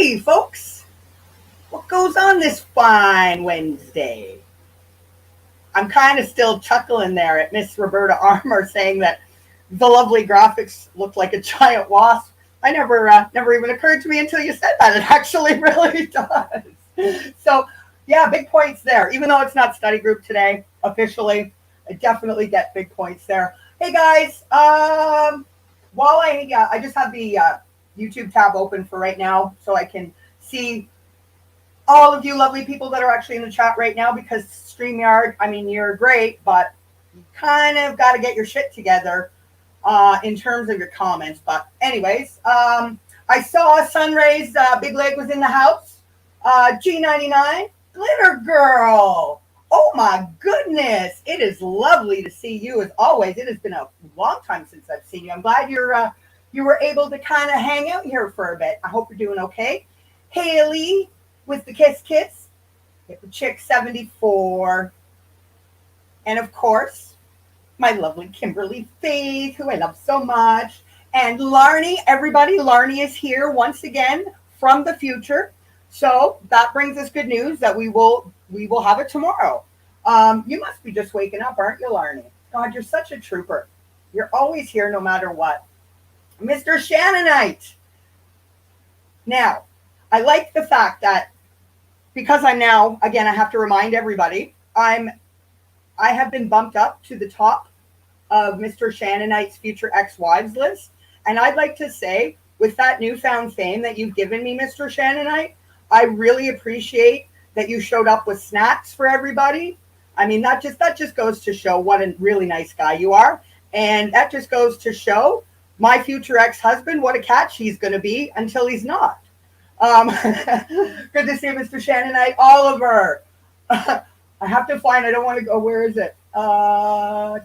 Howdy, folks. What goes on this fine Wednesday? I'm kind of still chuckling there at Miss Roberta Armour saying that the lovely graphics look like a giant wasp. I never even occurred to me until you said that. It actually really does. So, yeah, big points there. Even though it's not study group today officially, I definitely get big points there. Hey guys, while I just have the YouTube tab open for right now, so I can see all of you lovely people that are actually in the chat right now, because StreamYard, I mean, you're great, but you kind of got to get your shit together in terms of your comments. But anyways, I saw Sunray's Big Leg was in the house. G99, Glitter Girl. Oh my goodness. It is lovely to see you as always. It has been a long time since I've seen you. I'm glad you were able to kind of hang out here for a bit. I hope you're doing okay. Haley with the kiss, Hipper Chick 74, and of course, my lovely Kimberly Faith, who I love so much, and Larnie. Everybody, Larnie is here once again from the future. So that brings us good news that we will have it tomorrow. You must be just waking up, aren't you, Larnie? God, you're such a trooper. You're always here no matter what. Mr. Shannonite. Now, I like the fact that because I'm now, again, I have to remind everybody, I have been bumped up to the top of Mr. Shannonite's future ex-wives list. And I'd like to say, with that newfound fame that you've given me, Mr. Shannonite, I really appreciate that you showed up with snacks for everybody. I mean, that just goes to show what a really nice guy you are. And that just goes to show my future ex-husband what a catch he's going to be until he's not. Good to see Mr. Shannonite. Oliver. I have to find, I don't want to go, where is it? As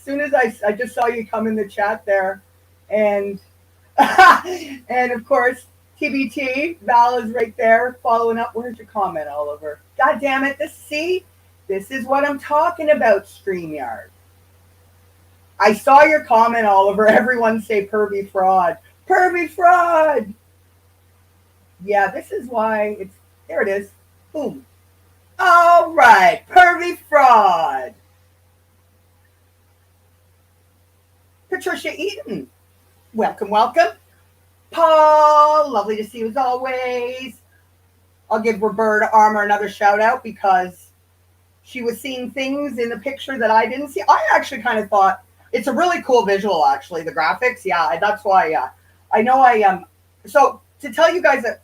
soon as I just saw you come in the chat there. And and of course, TBT, Val is right there following up. Where's your comment, Oliver? God damn it. This is what I'm talking about, StreamYard. I saw your comment, Oliver. Everyone say pervy fraud. Pervy fraud. Yeah, this is why it's, there it is. Boom. All right, pervy fraud. Patricia Eaton, welcome. Paul, lovely to see you as always. I'll give Roberta Armour another shout out because she was seeing things in the picture that I didn't see. I actually kind of thought it's a really cool visual, actually, the graphics. Yeah, that's why I know I am. So to tell you guys that,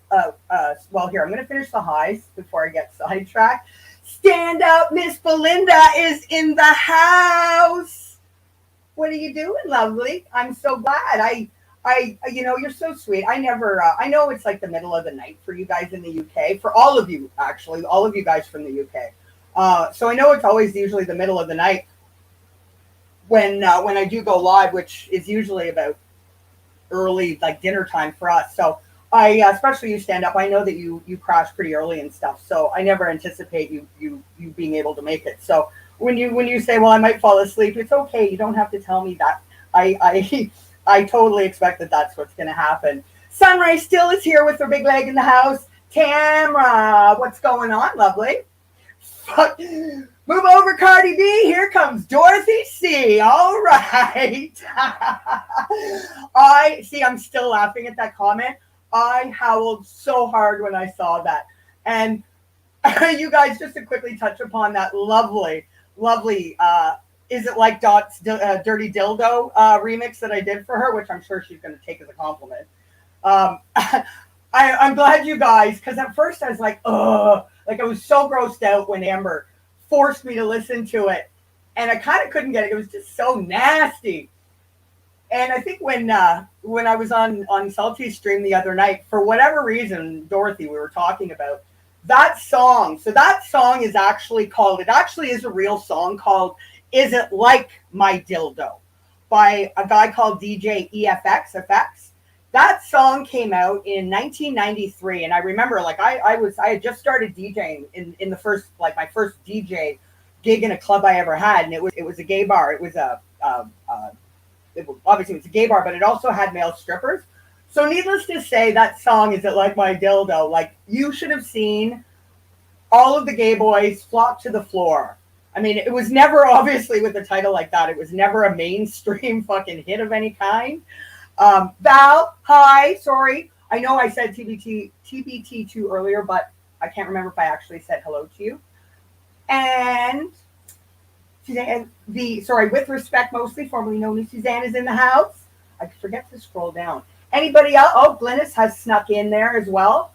well, here, I'm going to finish the highs before I get sidetracked. Stand up, Miss Belinda is in the house. What are you doing, lovely? I'm so glad. I, you're so sweet. I know it's like the middle of the night for you guys in the UK, for all of you, actually, all of you guys from the UK. So I know it's always usually the middle of the night when I do go live, which is usually about early, like dinner time for us. So especially you stand up, I know that you crash pretty early and stuff. So I never anticipate you being able to make it. So when you say, well, I might fall asleep, it's okay. You don't have to tell me that. I totally expect that that's what's going to happen. Sunray still is here with her big leg in the house. Tamra, what's going on, lovely? Move over, Cardi B. Here comes Dorothy C. All right. I'm still laughing at that comment. I howled so hard when I saw that. And you guys, just to quickly touch upon that lovely, Is It Like Dot's Dirty Dildo remix that I did for her, which I'm sure she's going to take as a compliment. I'm glad you guys, because at first I was like, ugh. Like I was so grossed out when Amber forced me to listen to it. And I kind of couldn't get it. It was just so nasty. And I think when I was on Salty's stream the other night, for whatever reason, Dorothy, we were talking about that song. So that song is actually called, it actually is a real song called Is It Like My Dildo by a guy called DJ EFX. That song came out in 1993. And I remember like I had just started DJing in the first, like my first DJ gig in a club I ever had. And it was a gay bar. It was obviously it was a gay bar, but it also had male strippers. So needless to say, that song, Is It Like My Dildo? Like, you should have seen all of the gay boys flock to the floor. I mean, it was never, obviously, with a title like that, it was never a mainstream fucking hit of any kind. Val, hi, sorry. I know I said TBT2 earlier, but I can't remember if I actually said hello to you. And Suzanne, with respect mostly, formerly known as Suzanne, is in the house. I forget to scroll down. Anybody else? Oh, Glynis has snuck in there as well.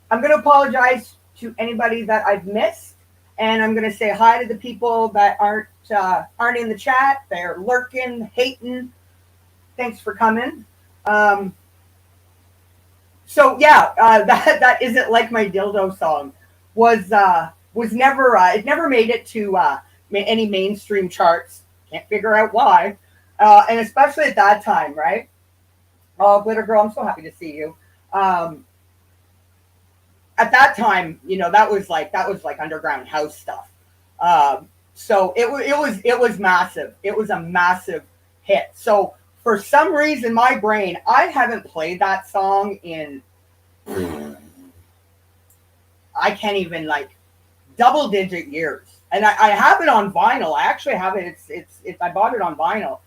I'm going to apologize to anybody that I've missed, and I'm going to say hi to the people that aren't in the chat. They're lurking, hating. Thanks for coming. So yeah, that Isn't Like My Dildo song was never it never made it to any mainstream charts. Can't figure out why, and especially at that time, right? Oh, Glitter Girl, I'm so happy to see you. At that time, that was like underground house stuff. So it was massive. It was a massive hit. So for some reason, my brain, I haven't played that song in, I can't even, like, double-digit years. And I have it on vinyl. I actually have it. I bought it on vinyl.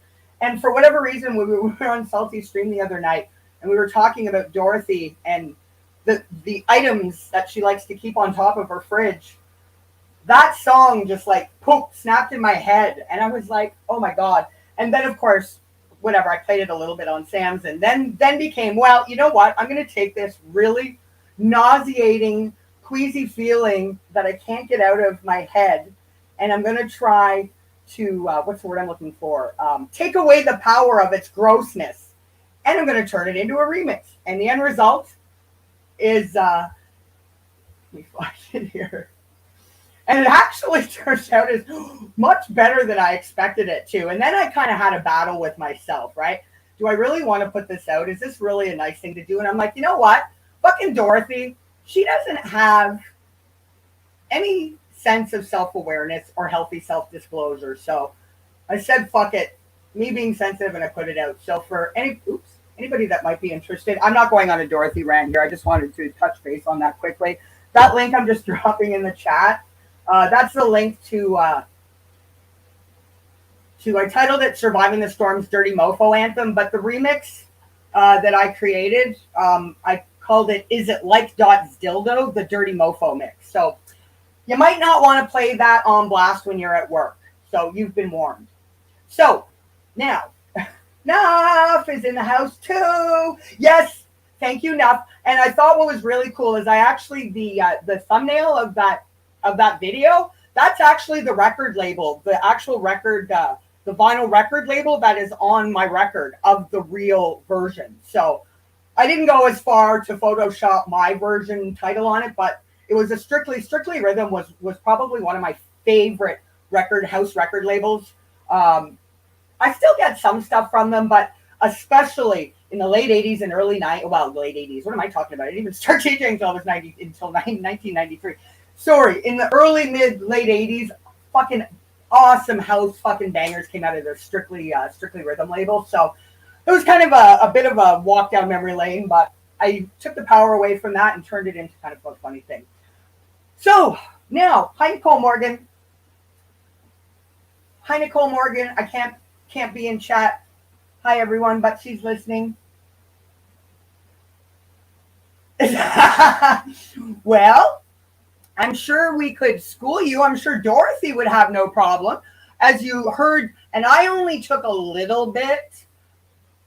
And for whatever reason, we were on Salty Stream the other night, and we were talking about Dorothy and the items that she likes to keep on top of her fridge. That song just, like, poof, snapped in my head. And I was like, oh, my God. And then, of course, whatever, I played it a little bit on Sam's, and then became, well, you know what? I'm going to take this really nauseating, queasy feeling that I can't get out of my head, and I'm going to try to, what's the word I'm looking for? Take away the power of its grossness, and I'm going to turn it into a remix. And the end result is, let me find it here. And it actually turns out is much better than I expected it to. And then I kind of had a battle with myself, right? Do I really want to put this out? Is this really a nice thing to do? And I'm like, you know what? Fucking Dorothy, she doesn't have any sense of self-awareness or healthy self-disclosure. So I said, fuck it. Me being sensitive, and I put it out. So for anybody that might be interested, I'm not going on a Dorothy rant here. I just wanted to touch base on that quickly. That link I'm just dropping in the chat. That's the link to I titled it Surviving the Storm's Dirty Mofo Anthem, but the remix that I created, I called it Is It Like Dot's Dildo, the Dirty Mofo Mix. So you might not want to play that on blast when you're at work. So you've been warned. So now, Nuff is in the house too. Yes, thank you, Nuff. And I thought what was really cool is I actually, the thumbnail of that video, that's actually the record label, the actual record, the vinyl record label that is on my record of the real version. So I didn't go as far to Photoshop my version title on it, but it was a Strictly Rhythm was probably one of my favorite house record labels. I still get some stuff from them, but especially in the late 80s and early late 80s. What am I talking about? I didn't even start DJing until 1993. Sorry, in the early, late 80s, fucking awesome house fucking bangers came out of their Strictly Rhythm label. So it was kind of a bit of a walk down memory lane, but I took the power away from that and turned it into kind of a funny thing. So now, hi Nicole Morgan. Hi Nicole Morgan. I can't be in chat. Hi everyone, but she's listening. Well, I'm sure we could school you. I'm sure Dorothy would have no problem. As you heard, and I only took a little bit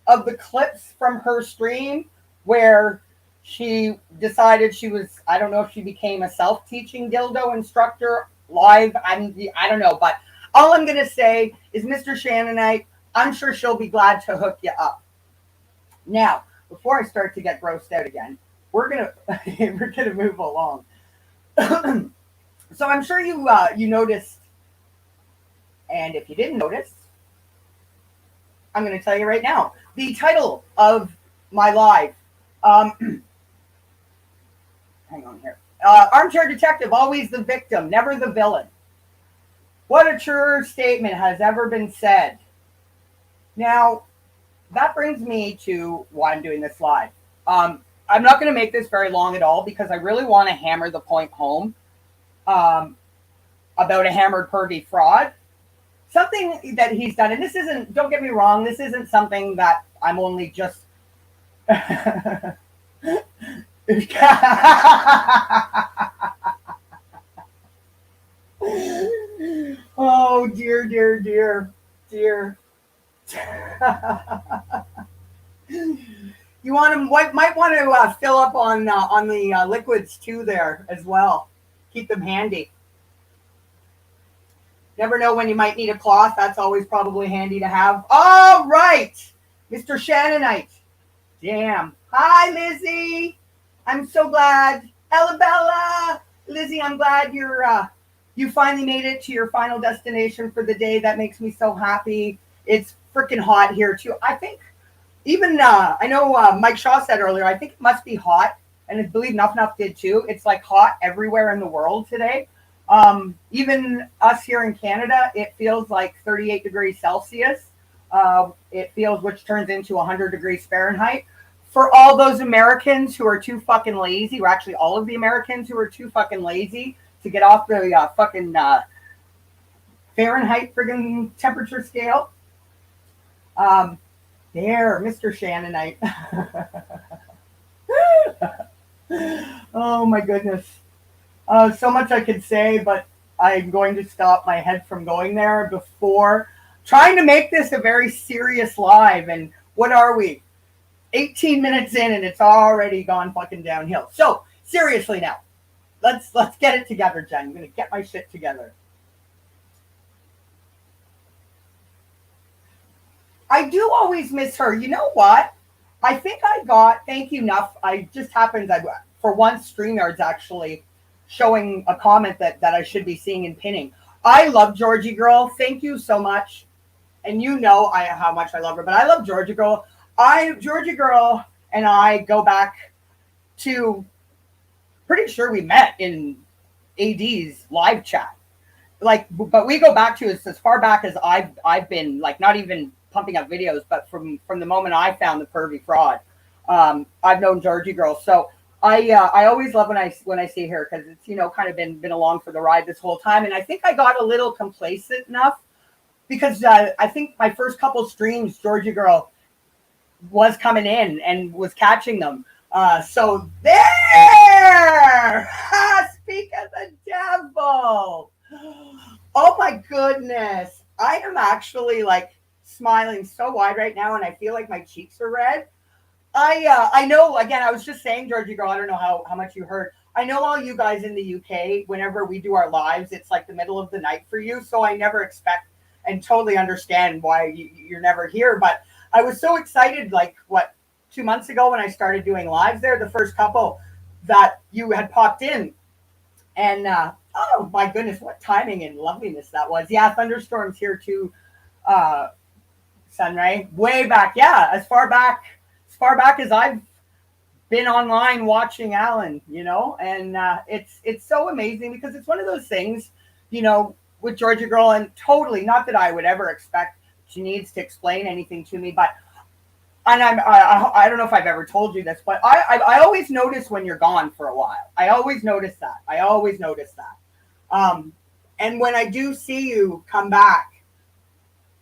of the clips from her stream where she decided she was, I don't know if she became a self-teaching dildo instructor live. I don't know, but all I'm going to say is Mr. Shannonite, I'm sure she'll be glad to hook you up. Now, before I start to get grossed out again, we're going to move along. So I'm sure you noticed, and if you didn't notice, I'm going to tell you right now. The title of my live, hang on here, Armchair Detective, always the victim, never the villain. What a true statement has ever been said. Now, that brings me to why I'm doing this live. I'm not going to make this very long at all because I really want to hammer the point home about a hammered pervy fraud. Something that he's done, and this isn't, don't get me wrong, this isn't something that I'm only just. Oh, dear, dear, dear, dear. You want to might want to fill up on the liquids too there as well. Keep them handy. Never know when you might need a cloth. That's always probably handy to have. All right, Mr. Shannonite. Damn. Hi, Lizzie. I'm so glad. Ella, Lizzie, I'm glad you finally made it to your final destination for the day. That makes me so happy. It's freaking hot here too. I think even I know Mike Shaw said earlier, I think it must be hot, and I believe Nuff did too. It's like hot everywhere in the world today. Even us here in Canada, it feels like 38 degrees Celsius. It feels, which turns into 100 degrees Fahrenheit. For all those Americans who are too fucking lazy, or actually all of the Americans who are too fucking lazy to get off the fucking Fahrenheit friggin' temperature scale. There, Mr. Shannonite. Oh my goodness. So much I could say, but I'm going to stop my head from going there before trying to make this a very serious live. And what are we? 18 minutes in and it's already gone fucking downhill. So seriously now, let's get it together, Jen. I'm going to get my shit together. I do always miss her. You know what? I think I got, thank you, Nuff. I just happened, for once, StreamYard's actually showing a comment that I should be seeing and pinning. I love Georgie Girl. Thank you so much. And you know how much I love her, but I love Georgie Girl. Georgie Girl and I go back to, pretty sure we met in AD's live chat. Like, but we go back to as far back as I've been, like, not even pumping up videos, but from the moment I found the pervy fraud, I've known Georgie Girl. So I always love when I see her, because it's, you know, kind of been along for the ride this whole time. And I think I got a little complacent enough because I think my first couple streams, Georgie Girl was coming in and was catching them. So there, speak of the devil. Oh my goodness. I am actually like smiling so wide right now, and I feel like my cheeks are red. I know, again, I was just saying, Georgie Girl, I don't know how much you heard. I know all you guys in the UK, whenever we do our lives, it's like the middle of the night for you. So I never expect and totally understand why you're never here. But I was so excited, like, 2 months ago when I started doing lives there, the first couple that you had popped in. And, oh my goodness, what timing and loveliness that was. Yeah, thunderstorms here too, Sunray. Way back, yeah, as far back as I've been online watching Alan, you know, and it's so amazing because it's one of those things, you know, with Georgia Girl, and totally not that I would ever expect she needs to explain anything to me, but and I don't know if I've ever told you this, but I always notice when you're gone for a while. I always notice that. And when I do see you come back,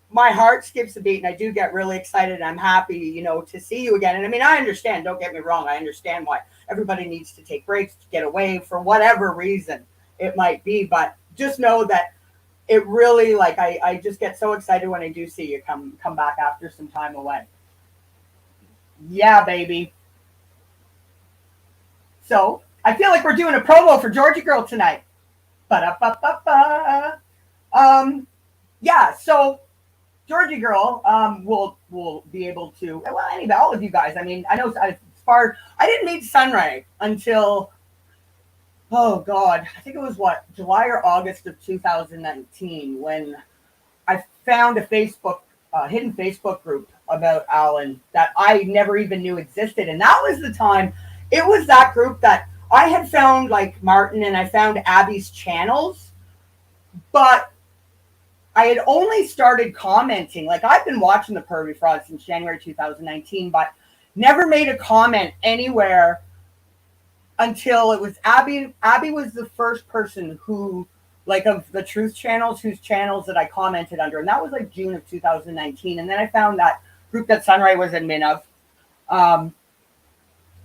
my heart skips a beat and I do get really excited and I'm happy, you know, to see you again. And I mean, I understand, don't get me wrong. I understand why everybody needs to take breaks to get away for whatever reason it might be. But just know that it really, like, I just get so excited when I do see you come back after some time away. Yeah, baby. So I feel like we're doing a promo for Georgie Girl tonight. Ba-da-ba-ba-ba. Yeah, so Georgie Girl will be able to, well, anyway, all of you guys. I mean, I know I didn't meet Sunray until, oh God, I think it was July or August of 2019 when I found a hidden Facebook group about Alan that I never even knew existed. And that was the time, it was that group that I had found, like, Martin, and I found Abby's channels, but I had only started commenting. Like, I've been watching the Pervy Fraud since January 2019, but Never made a comment anywhere until it was Abby. Abby was the first person who, like, of the truth channels, whose channels that I commented under. And that was like June of 2019. And then I found that group that Sunray was admin of. Um,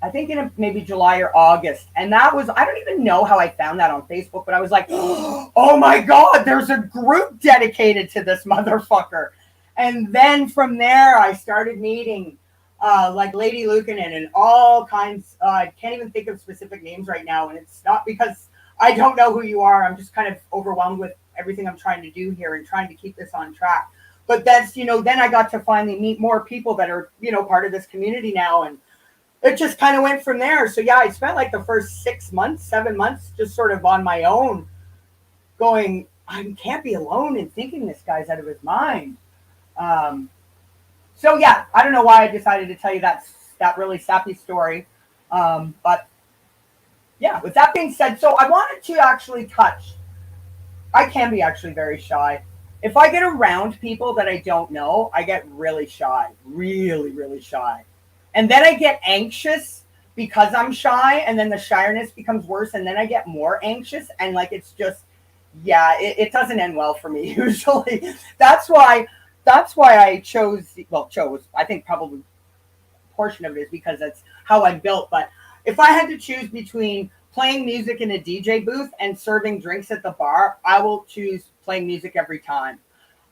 I think in maybe July or August. And that was, I don't even know how I found that on Facebook, but I was like, oh my God, there's a group dedicated to this motherfucker. And then from there, I started meeting like Lady Lukanen and all kinds. I can't even think of specific names right now. And it's not because I don't know who you are. I'm just kind of overwhelmed with everything I'm trying to do here and trying to keep this on track. But that's, then I got to finally meet more people that are, part of this community now. And it just kind of went from there. So yeah, I spent like the first 6 months, 7 months just sort of on my own going, I can't be alone in thinking this guy's out of his mind. So yeah, I don't know why I decided to tell you that really sappy story. But yeah, with that being said, so I wanted to actually touch, I can be actually very shy. If I get around people that I don't know, I get really shy, really, really shy. And then I get anxious because I'm shy, and then the shyness becomes worse, and then I get more anxious, and like it's just, yeah, it doesn't end well for me usually. That's why I chose. I think probably a portion of it is because that's how I'm built. But if I had to choose between playing music in a DJ booth and serving drinks at the bar, I will choose playing music every time.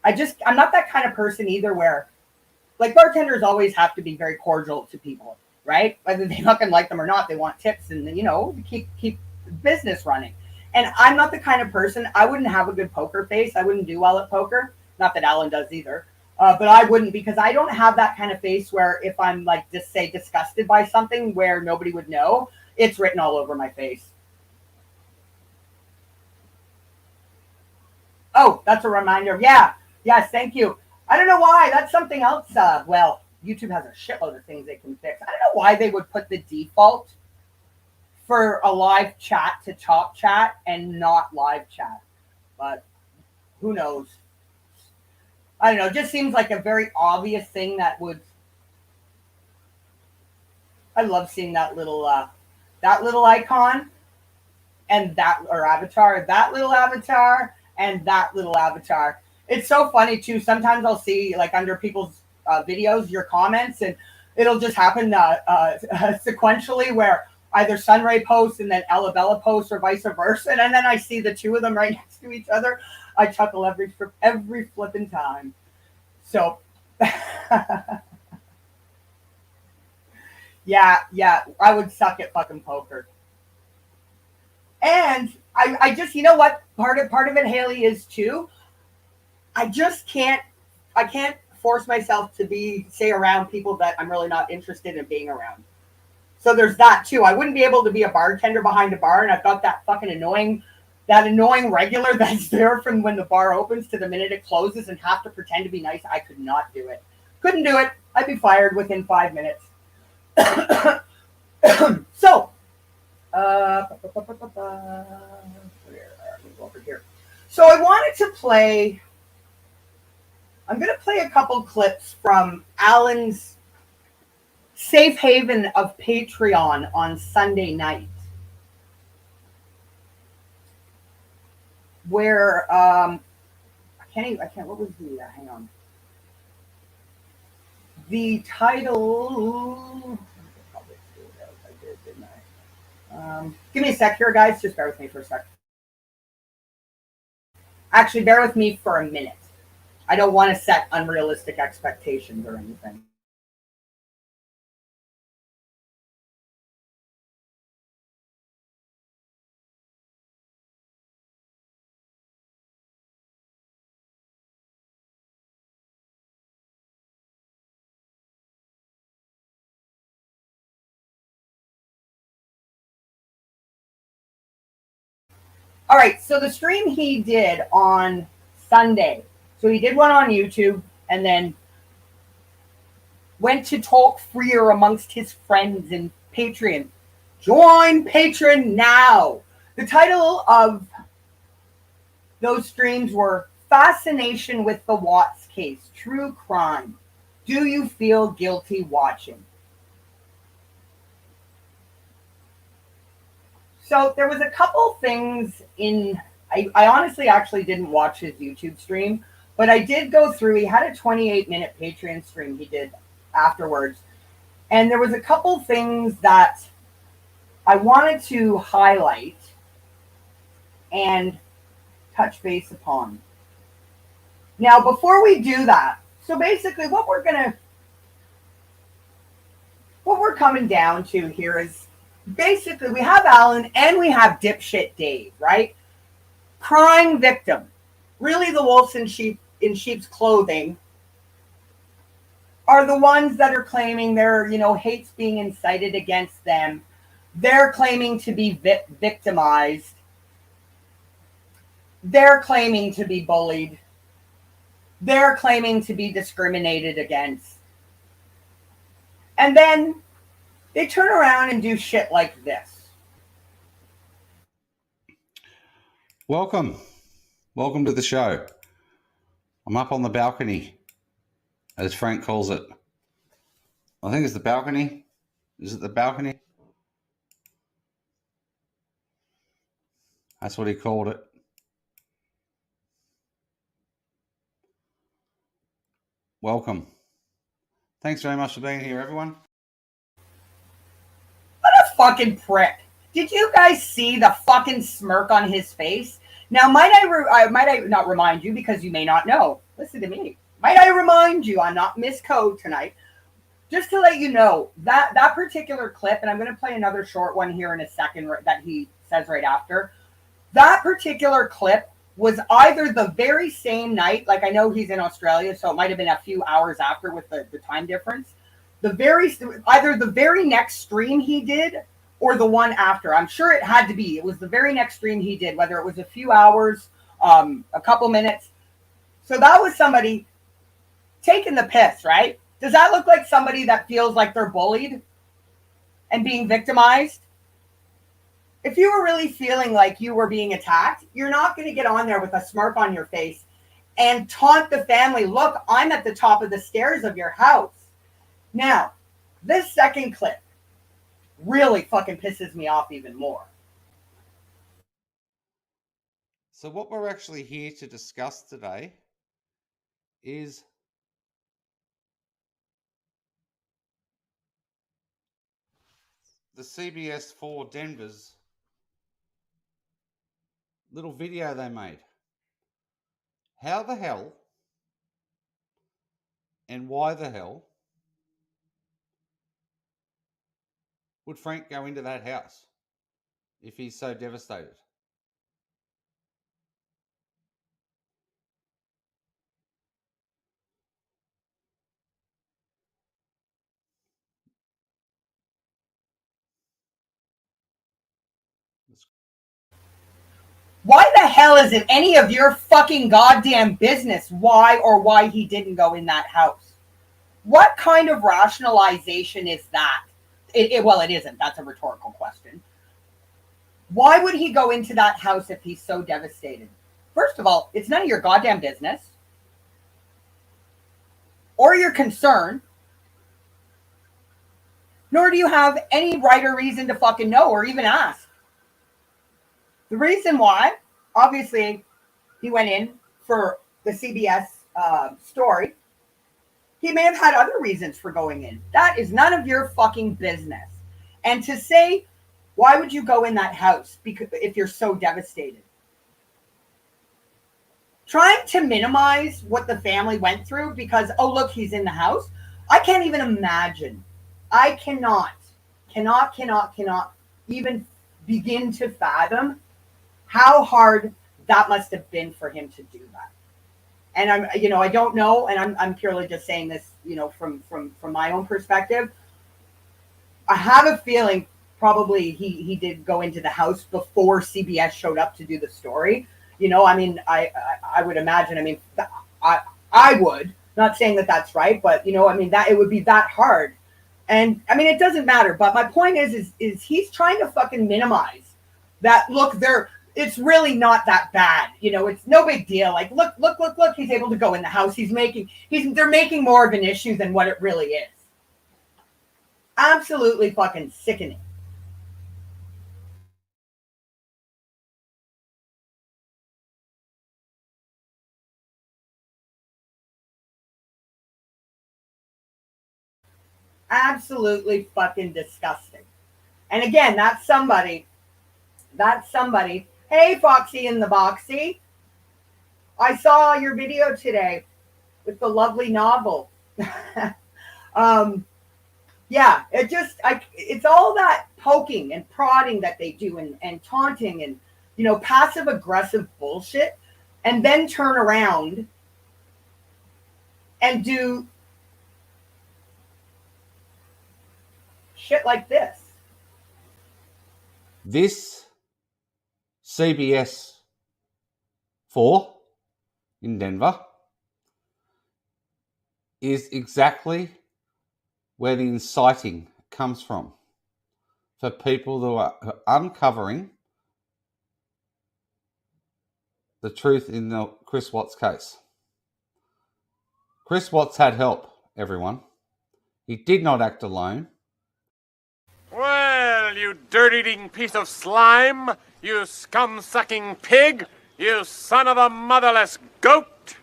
I'm not that kind of person either where, like, bartenders always have to be very cordial to people, right? Whether they fucking like them or not, they want tips and, keep business running. And I'm not the kind of person, I wouldn't have a good poker face. I wouldn't do well at poker. Not that Alan does either. But I wouldn't, because I don't have that kind of face where if I'm like, just say disgusted by something where nobody would know, it's written all over my face. Oh, that's a reminder. Yeah. Yes. Thank you. I don't know why. That's something else. YouTube has a shitload of things they can fix. I don't know why they would put the default for a live chat to top chat and not live chat. But who knows? I don't know. It just seems like a very obvious thing that would. I love seeing that little icon and that or avatar, that little avatar and that little avatar. It's so funny too. Sometimes I'll see like under people's videos, your comments, and it'll just happen sequentially where either Sunray posts and then Ella Bella posts or vice versa. And then I see the two of them right next to each other. I chuckle every flipping time. So yeah, I would suck at fucking poker. And I just, you know what? Part of it, Haley, is too. I can't force myself to say around people that I'm really not interested in being around. So there's that too. I wouldn't be able to be a bartender behind a bar, and I've got that fucking annoying regular that's there from when the bar opens to the minute it closes and have to pretend to be nice. I could not do it. Couldn't do it. I'd be fired within 5 minutes. So, over here. So I wanted to play. I'm going to play a couple clips from Alan's Safe Haven of Patreon on Sunday night, where I can't. What was the? Hang on. The title. Give me a sec here, guys. Just bear with me for a sec. Actually, bear with me for a minute. I don't want to set unrealistic expectations or anything. All right, so the stream he did on Sunday. So he did one on YouTube and then went to talk freer amongst his friends in Patreon. Join Patreon now. The title of those streams were Fascination with the Watts Case, True Crime. Do you feel guilty watching? So there was a couple things in. I honestly actually didn't watch his YouTube stream, but I did go through. He had a 28-minute Patreon stream he did afterwards, and there was a couple things that I wanted to highlight and touch base upon. Now, before we do that, so basically what we're coming down to here is basically we have Alan and we have dipshit Dave, right? Crying victim. Really the wolves in sheep's clothing are the ones that are claiming their, hate's being incited against them. They're claiming to be victimized. They're claiming to be bullied. They're claiming to be discriminated against. And then they turn around and do shit like this. Welcome to the show. I'm up on the balcony, as Frank calls it. I think it's the balcony. Is it the balcony? That's what he called it. Welcome. Thanks very much for being here, everyone. What a fucking prick. Did you guys see the fucking smirk on his face? Now, might I not remind you, because you may not know. Listen to me. Might I remind you, I'm not Miss Code tonight, just to let you know, that particular clip, and I'm going to play another short one here in a second that he says right after. That particular clip was either the very same night, like I know he's in Australia, so it might have been a few hours after with the time difference. Either the very next stream he did or the one after. I'm sure it had to be. It was the very next stream he did, whether it was a few hours, a couple minutes. So that was somebody taking the piss, right? Does that look like somebody that feels like they're bullied and being victimized? If you were really feeling like you were being attacked, you're not going to get on there with a smirk on your face and taunt the family. Look, I'm at the top of the stairs of your house. Now, this second clip really fucking pisses me off even more. So what we're actually here to discuss today is the CBS 4 Denver's little video they made. How the hell and why the hell would Frank go into that house if he's so devastated? Why the hell is it any of your fucking goddamn business why he didn't go in that house? What kind of rationalization is that? Well, it isn't. That's a rhetorical question. Why would he go into that house if he's so devastated? First of all, it's none of your goddamn business or your concern, nor do you have any right or reason to fucking know or even ask. The reason why, obviously, he went in for the CBS story. He may have had other reasons for going in. That is none of your fucking business. And to say, why would you go in that house if you're so devastated? Trying to minimize what the family went through because, oh, look, he's in the house. I can't even imagine. I cannot even begin to fathom how hard that must have been for him to do that. And I don't know, and I'm purely just saying this, from my own perspective. I have a feeling probably he did go into the house before CBS showed up to do the story. I would imagine. I would, not saying that that's right, but that it would be that hard. And it doesn't matter. But my point is he's trying to fucking minimize that. Look, it's really not that bad. It's no big deal. Like, look, he's able to go in the house. They're making more of an issue than what it really is. Absolutely fucking sickening. Absolutely fucking disgusting. And again, that's somebody. Hey, Foxy in the Boxy. I saw your video today with the lovely novel. Yeah, it's all that poking and prodding that they do and taunting and, passive aggressive bullshit, and then turn around and do shit like this. This CBS 4 in Denver is exactly where the inciting comes from for people who are uncovering the truth in the Chris Watts case. Chris Watts had help, everyone. He did not act alone. Well, you dirt-eating piece of slime, you scum-sucking pig, you son of a motherless goat.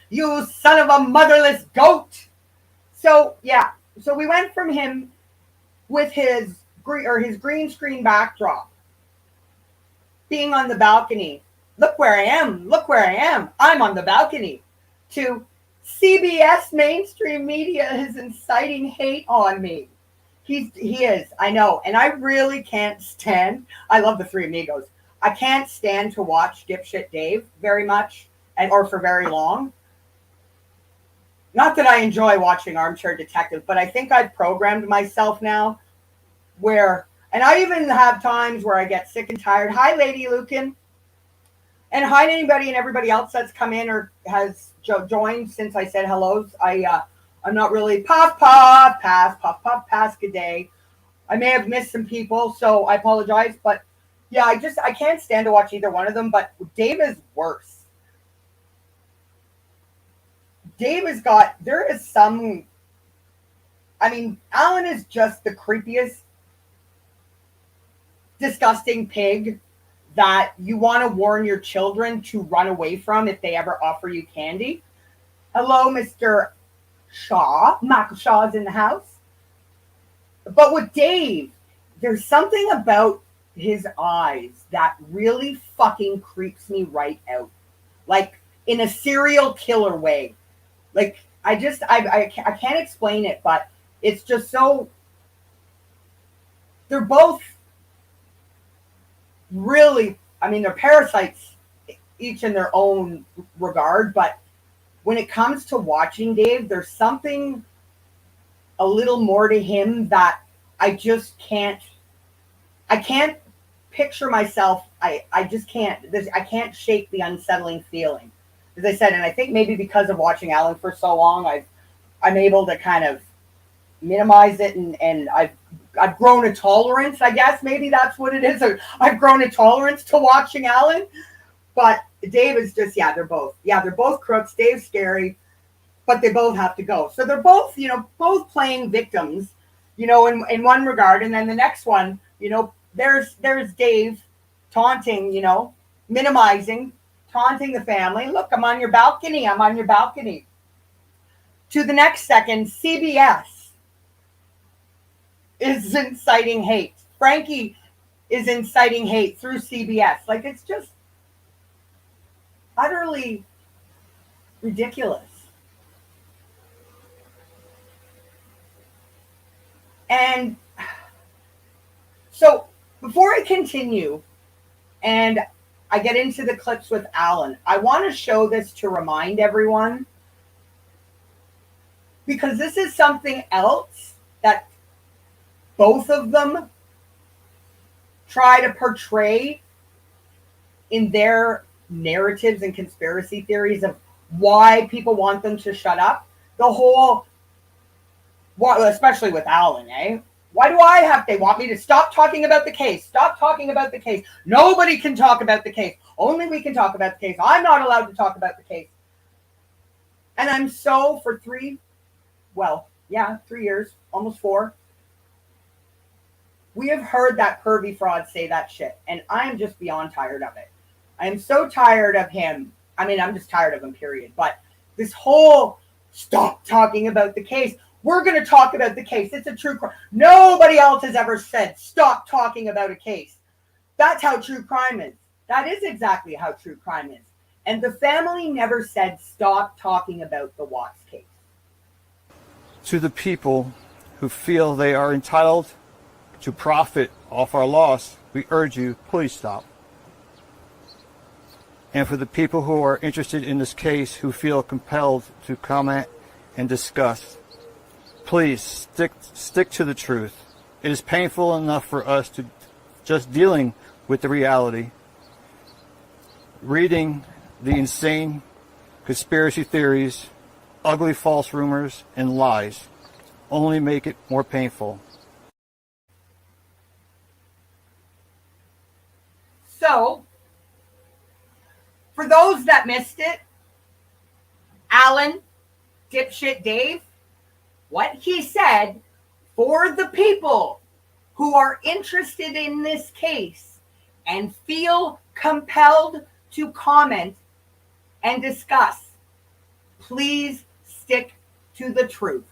You son of a motherless goat. So, yeah. So we went from him with his green screen backdrop, being on the balcony. Look where I am. Look where I am. I'm on the balcony. To CBS mainstream media is inciting hate on me. He is. I know. And I really can't stand. I love the Three Amigos. I can't stand to watch Dipshit Dave very much or for very long. Not that I enjoy watching Armchair Detective, but I think I've programmed myself now and I even have times where I get sick and tired. Hi, Lady Lucan. And hi to anybody and everybody else that's come in or has joined since I said hellos. I'm not really pass, good day. I may have missed some people, so I apologize. But yeah, I can't stand to watch either one of them, but Dave is worse. There is some, Alan is just the creepiest, disgusting pig that you want to warn your children to run away from if they ever offer you candy. Hello, Mr. Shaw. Michael Shaw is in the house. But with Dave, there's something about his eyes that really fucking creeps me right out. Like, in a serial killer way. Like, I can't explain it, but it's just so... They're both really, they're parasites each in their own regard, but when it comes to watching Dave, there's something a little more to him that I just can't picture myself. I just can't. I can't shake the unsettling feeling, as I said, and I think maybe because of watching Alan for so long, I'm able to kind of minimize it, and I've grown a tolerance. I guess maybe that's what it is. I've grown a tolerance to watching Alan, but Dave is just they're both crooks. Dave's scary, but they both have to go. So they're both both playing victims, in one regard, and then the next one, there's Dave taunting, minimizing, taunting the family. Look, I'm on your balcony. I'm on your balcony. To the next second, CBS is inciting hate. Frankie is inciting hate through CBS. Like, it's just utterly ridiculous. And so before I continue and I get into the clips with Alan, I want to show this to remind everyone, because this is something else that both of them try to portray in their narratives and conspiracy theories of why people want them to shut up. Especially with Alan, Why do they want me to stop talking about the case? Stop talking about the case. Nobody can talk about the case. Only we can talk about the case. I'm not allowed to talk about the case. And I'm so, for 3 years, almost 4, we have heard that pervy fraud say that shit. And I'm just beyond tired of it. I am so tired of him. I'm just tired of him, period. But this whole stop talking about the case. We're going to talk about the case. It's a true crime. Nobody else has ever said, stop talking about a case. That's how true crime is. That is exactly how true crime is. And the family never said, stop talking about the Watts case. To the people who feel they are entitled to profit off our loss, we urge you, please stop. And for the people who are interested in this case, who feel compelled to comment and discuss, please stick to the truth. It is painful enough for us to just dealing with the reality. Reading the insane conspiracy theories, ugly false rumors, and lies only make it more painful. So, for those that missed it, Alan, dipshit Dave, what he said, for the people who are interested in this case and feel compelled to comment and discuss, please stick to the truth.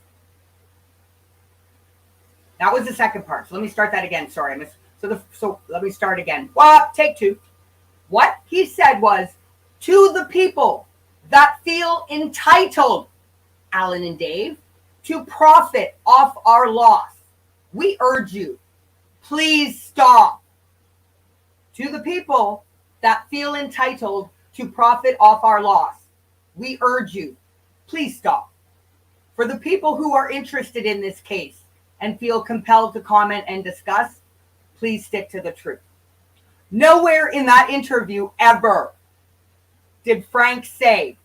That was the second part. So let me start that again. Sorry, I missed. So let me start again. Well, take two. What he said was, to the people that feel entitled, Alan and Dave, to profit off our loss, we urge you, please stop. To the people that feel entitled to profit off our loss, we urge you, please stop. For the people who are interested in this case and feel compelled to comment and discuss, please stick to the truth. Nowhere in that interview ever did Frank say,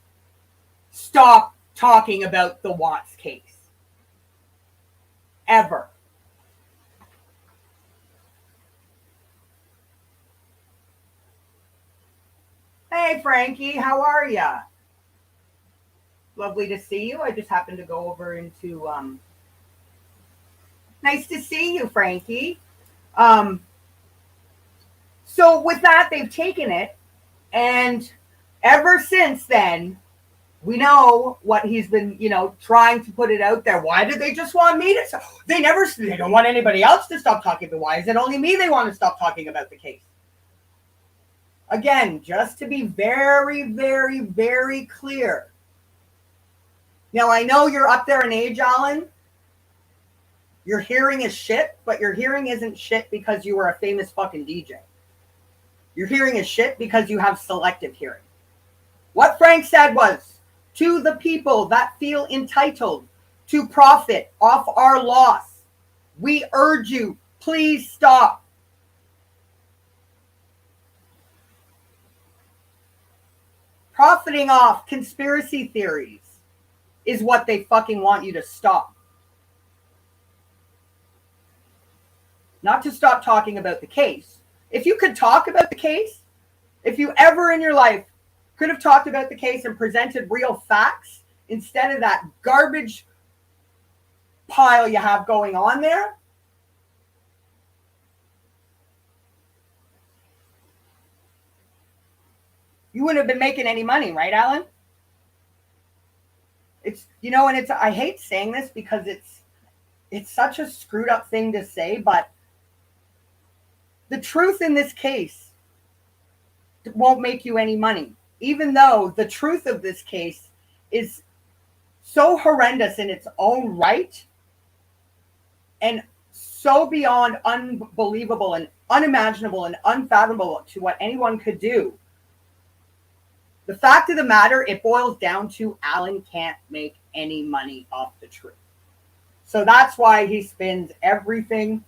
stop talking about the Watts case. Ever. Hey, Frankie, how are ya? Lovely to see you. I just happened to go over into, nice to see you, Frankie. So with that, they've taken it, and ever since then, we know what he's been, trying to put it out there. Why did they just want me to? They don't want anybody else to stop talking. But why is it only me they want to stop talking about the case? Again, just to be very, very, very clear. Now, I know you're up there in age, Alan. Your hearing is shit, but your hearing isn't shit because you were a famous fucking DJ. Your hearing is shit because you have selective hearing. What Frank said was, to the people that feel entitled to profit off our loss, we urge you, please stop. Profiting off conspiracy theories is what they fucking want you to stop. Not to stop talking about the case. If you could talk about the case, if you ever in your life could have talked about the case and presented real facts instead of that garbage pile you have going on there, you wouldn't have been making any money, right, Alan? And I hate saying this because it's such a screwed up thing to say, but the truth in this case won't make you any money, even though the truth of this case is so horrendous in its own right and so beyond unbelievable and unimaginable and unfathomable to what anyone could do. The fact of the matter, it boils down to Alan can't make any money off the truth. So that's why he spins everything.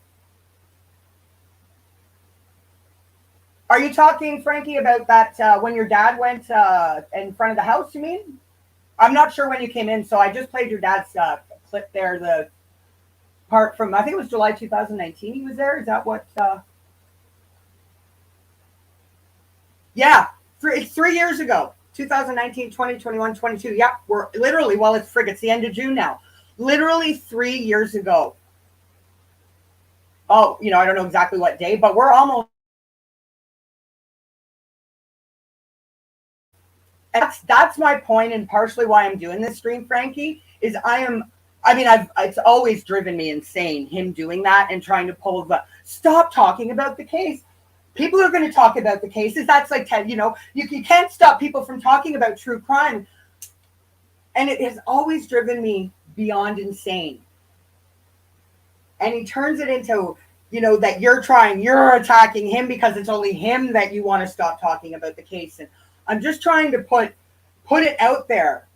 Are you talking, Frankie, about that when your dad went in front of the house, you mean? I'm not sure when you came in, so I just played your dad's clip there, the part from, I think it was July 2019 he was there. Is that what? Yeah, it's 3 years ago. 2019, 20, 21, 22. Yeah, we're literally, it's the end of June now. Literally 3 years ago. Oh, I don't know exactly what day, but we're almost. That's my point, and partially why I'm doing this stream, Frankie, is I am I mean, it's always driven me insane, him doing that and trying to pull the stop talking about the case. People are going to talk about the cases. That's like, you know, you can't stop people from talking about true crime. And it has always driven me beyond insane. And he turns it into, you know, that you're attacking him because it's only him that you want to stop talking about the case. And I'm just trying to put it out there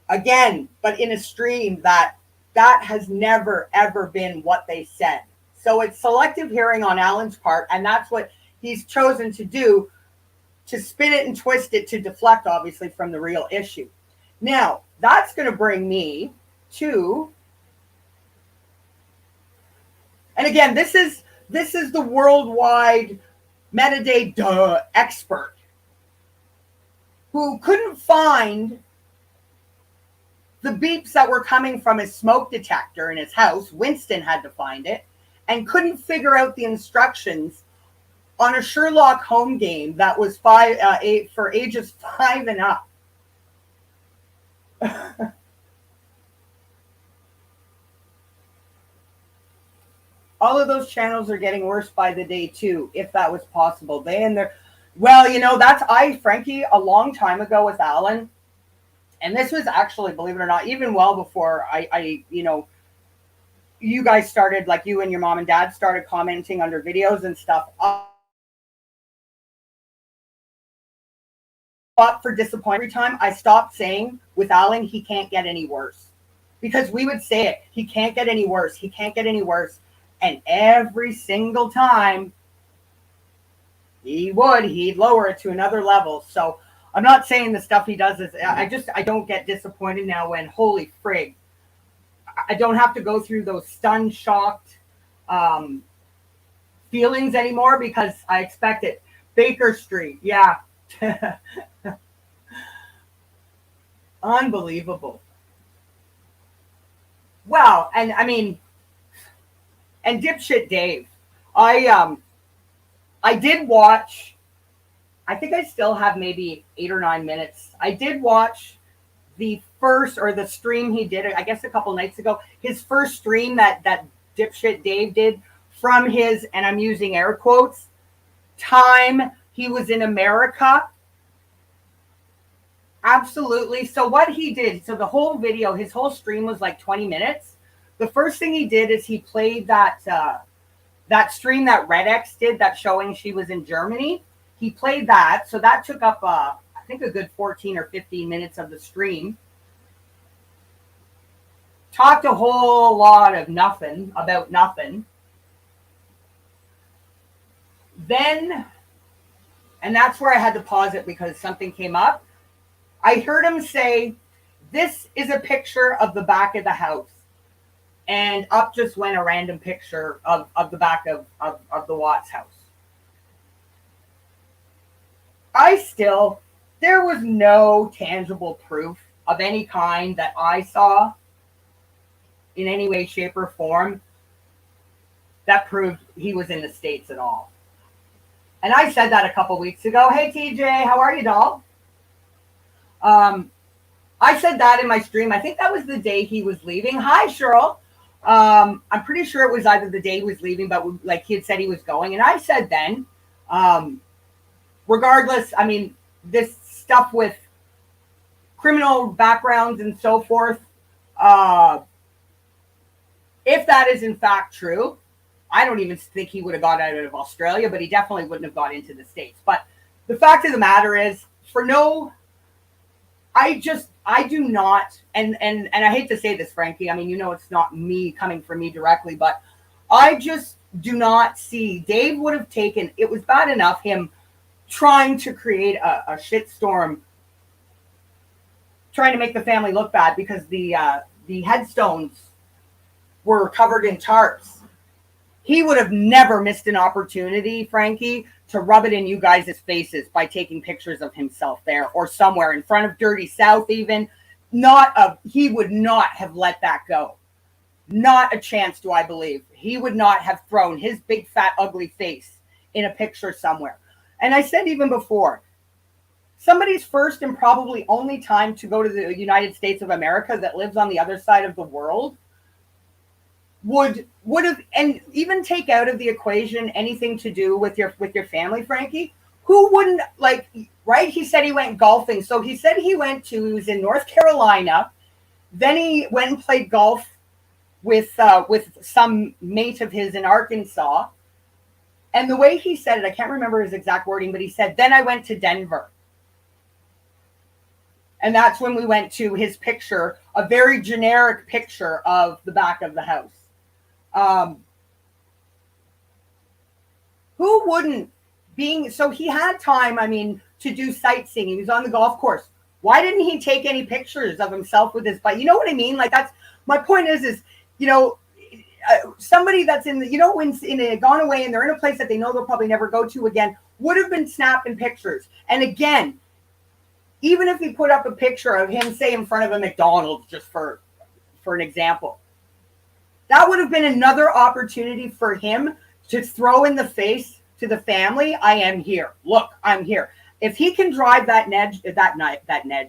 again, but in a stream that has never, ever been what they said. So it's selective hearing on Alan's part, and that's what he's chosen to do, to spin it and twist it to deflect, obviously, from the real issue. Now, that's going to bring me to, and again, this is the worldwide metadata expert who couldn't find the beeps that were coming from his smoke detector in his house. Winston had to find it, and couldn't figure out the instructions on a Sherlock home game that was for ages 5 and up. All of those channels are getting worse by the day too, if that was possible. Well, you know, Frankie, a long time ago with Alan, and this was actually, believe it or not, even well before I you know, you guys started, like you and your mom and dad started commenting under videos and stuff. For disappointment every time I stopped saying with Alan, he can't get any worse, because we would say it, he can't get any worse, he can't get any worse, and every single time he'd lower it to another level. So I'm not saying the stuff he does is, I don't get disappointed now when, holy frig, I don't have to go through those stunned, shocked feelings anymore, because I expect it. Baker Street, yeah. Unbelievable. Well, and I mean, and dipshit Dave. I did watch, I think I still have maybe 8 or 9 minutes. I did watch the stream he did, I guess a couple nights ago, his first stream that dipshit Dave did from his, and I'm using air quotes, time he was in America. Absolutely. So what he did, so the whole video, his whole stream was like 20 minutes. The first thing he did is he played that stream that Red X did, that showing she was in Germany. He played that. So that took up, I think, a good 14 or 15 minutes of the stream. Talked a whole lot of nothing about nothing. Then, and that's where I had to pause it because something came up. I heard him say, "This is a picture of the back of the house." And up just went a random picture of the back of the Watts house. There was no tangible proof of any kind that I saw in any way, shape, or form that proved he was in the States at all. And I said that a couple weeks ago. Hey, TJ, how are you, doll? I said that in my stream. I think that was the day he was leaving. Hi, Cheryl. I'm pretty sure it was either the day he was leaving, but like he had said he was going. And I said then, regardless, I mean, this stuff with criminal backgrounds and so forth, if that is in fact true, I don't even think he would have got out of Australia, but he definitely wouldn't have got into the States. But the fact of the matter is, I do not, and I hate to say this, Frankie, I mean, you know, it's not me coming from me directly, but I just do not see, Dave would have taken, it was bad enough him trying to create a shitstorm, trying to make the family look bad because the headstones were covered in tarps. He would have never missed an opportunity, Frankie, to rub it in you guys' faces by taking pictures of himself there or somewhere in front of Dirty South even. He would not have let that go. Not a chance, do I believe. He would not have thrown his big, fat, ugly face in a picture somewhere. And I said even before, somebody's first and probably only time to go to the United States of America that lives on the other side of the world would have, and even take out of the equation anything to do with your family, Frankie. Who wouldn't, like, right? He said he went golfing. So he said he was in North Carolina. Then he went and played golf with some mate of his in Arkansas. And the way he said it, I can't remember his exact wording, but he said, then I went to Denver. And that's when we went to his picture, a very generic picture of the back of the house. Who wouldn't, so he had time, I mean, to do sightseeing. He was on the golf course. Why didn't he take any pictures of himself with his bike? You know what I mean? Like, that's my point is, you know, somebody that's in the, you know, in gone away and they're in a place that they know they'll probably never go to again, would have been snapping pictures. And again, even if he put up a picture of him, say, in front of a McDonald's, just for an example, that would have been another opportunity for him to throw in the face to the family, I am here. Look, I'm here. If he can drive that nedge,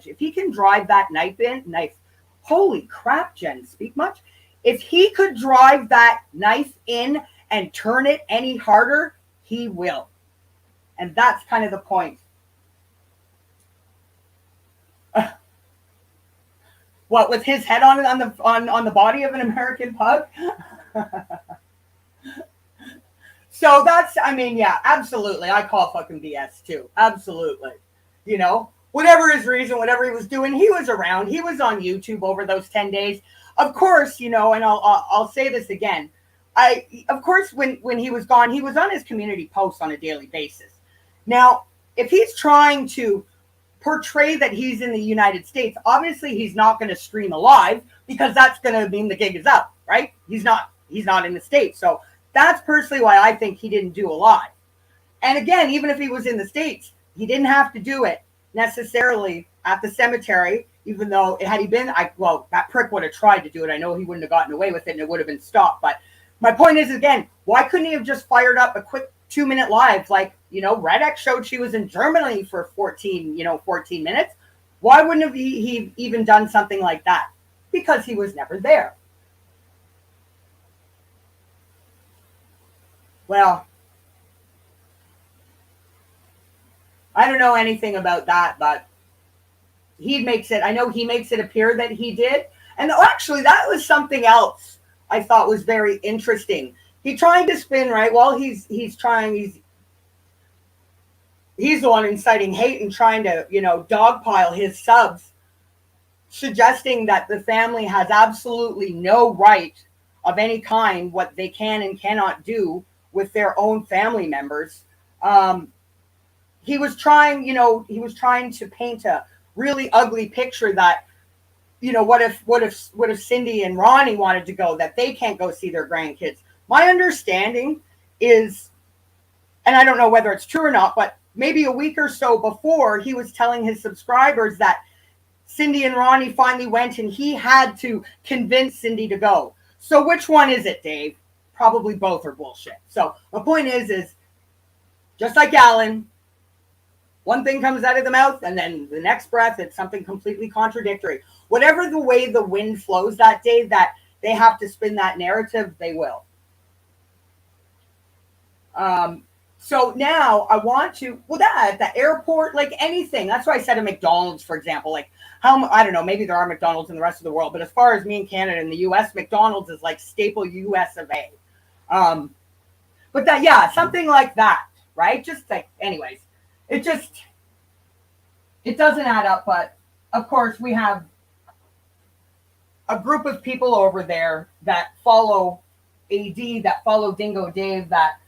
if he can drive that knife, holy crap, Jen, speak much. If he could drive that knife in and turn it any harder, he will. And that's kind of the point. What, with his head on the body of an American pug? So that's, I mean, yeah, absolutely. I call fucking BS too. Absolutely. You know, whatever his reason, whatever he was doing, he was around. He was on YouTube over those 10 days. Of course, you know, and I'll say this again. Of course, when he was gone, he was on his community posts on a daily basis. Now, if he's trying to portray that he's in the United States, obviously he's not going to stream alive because that's going to mean the gig is up, right? He's not in the States. So that's personally why I think he didn't do a live. And again, even if he was in the States, he didn't have to do it necessarily at the cemetery, even though had he been, that prick would have tried to do it. I know he wouldn't have gotten away with it and it would have been stopped. But my point is, again, why couldn't he have just fired up a quick 2-minute live? Like, you know, Rzucek showed she was in Germany for 14 minutes. Why wouldn't he even done something like that? Because he was never there. Well, I don't know anything about that, but I know he makes it appear that he did. And actually, that was something else I thought was very interesting. He tried to spin, right? Well, he's the one inciting hate and trying to, you know, dogpile his subs, suggesting that the family has absolutely no right of any kind, what they can and cannot do with their own family members. He was trying to paint a really ugly picture that, you know, what if Cindy and Ronnie wanted to go, that they can't go see their grandkids. My understanding is, and I don't know whether it's true or not, but maybe a week or so before, he was telling his subscribers that Cindy and Ronnie finally went and he had to convince Cindy to go. So which one is it, Dave? Probably both are bullshit. So my point is just like Alan, one thing comes out of the mouth and then the next breath, it's something completely contradictory. Whatever the way the wind flows that day, that they have to spin that narrative, they will. So now I want to, at the airport, like anything. That's why I said a McDonald's, for example, like I don't know, maybe there are McDonald's in the rest of the world, but as far as me in Canada and the US, McDonald's is like staple US of A. But that, yeah, something like that, right? Just like, anyways, it doesn't add up. But of course we have a group of people over there that follow AD, that follow Dingo Dave, that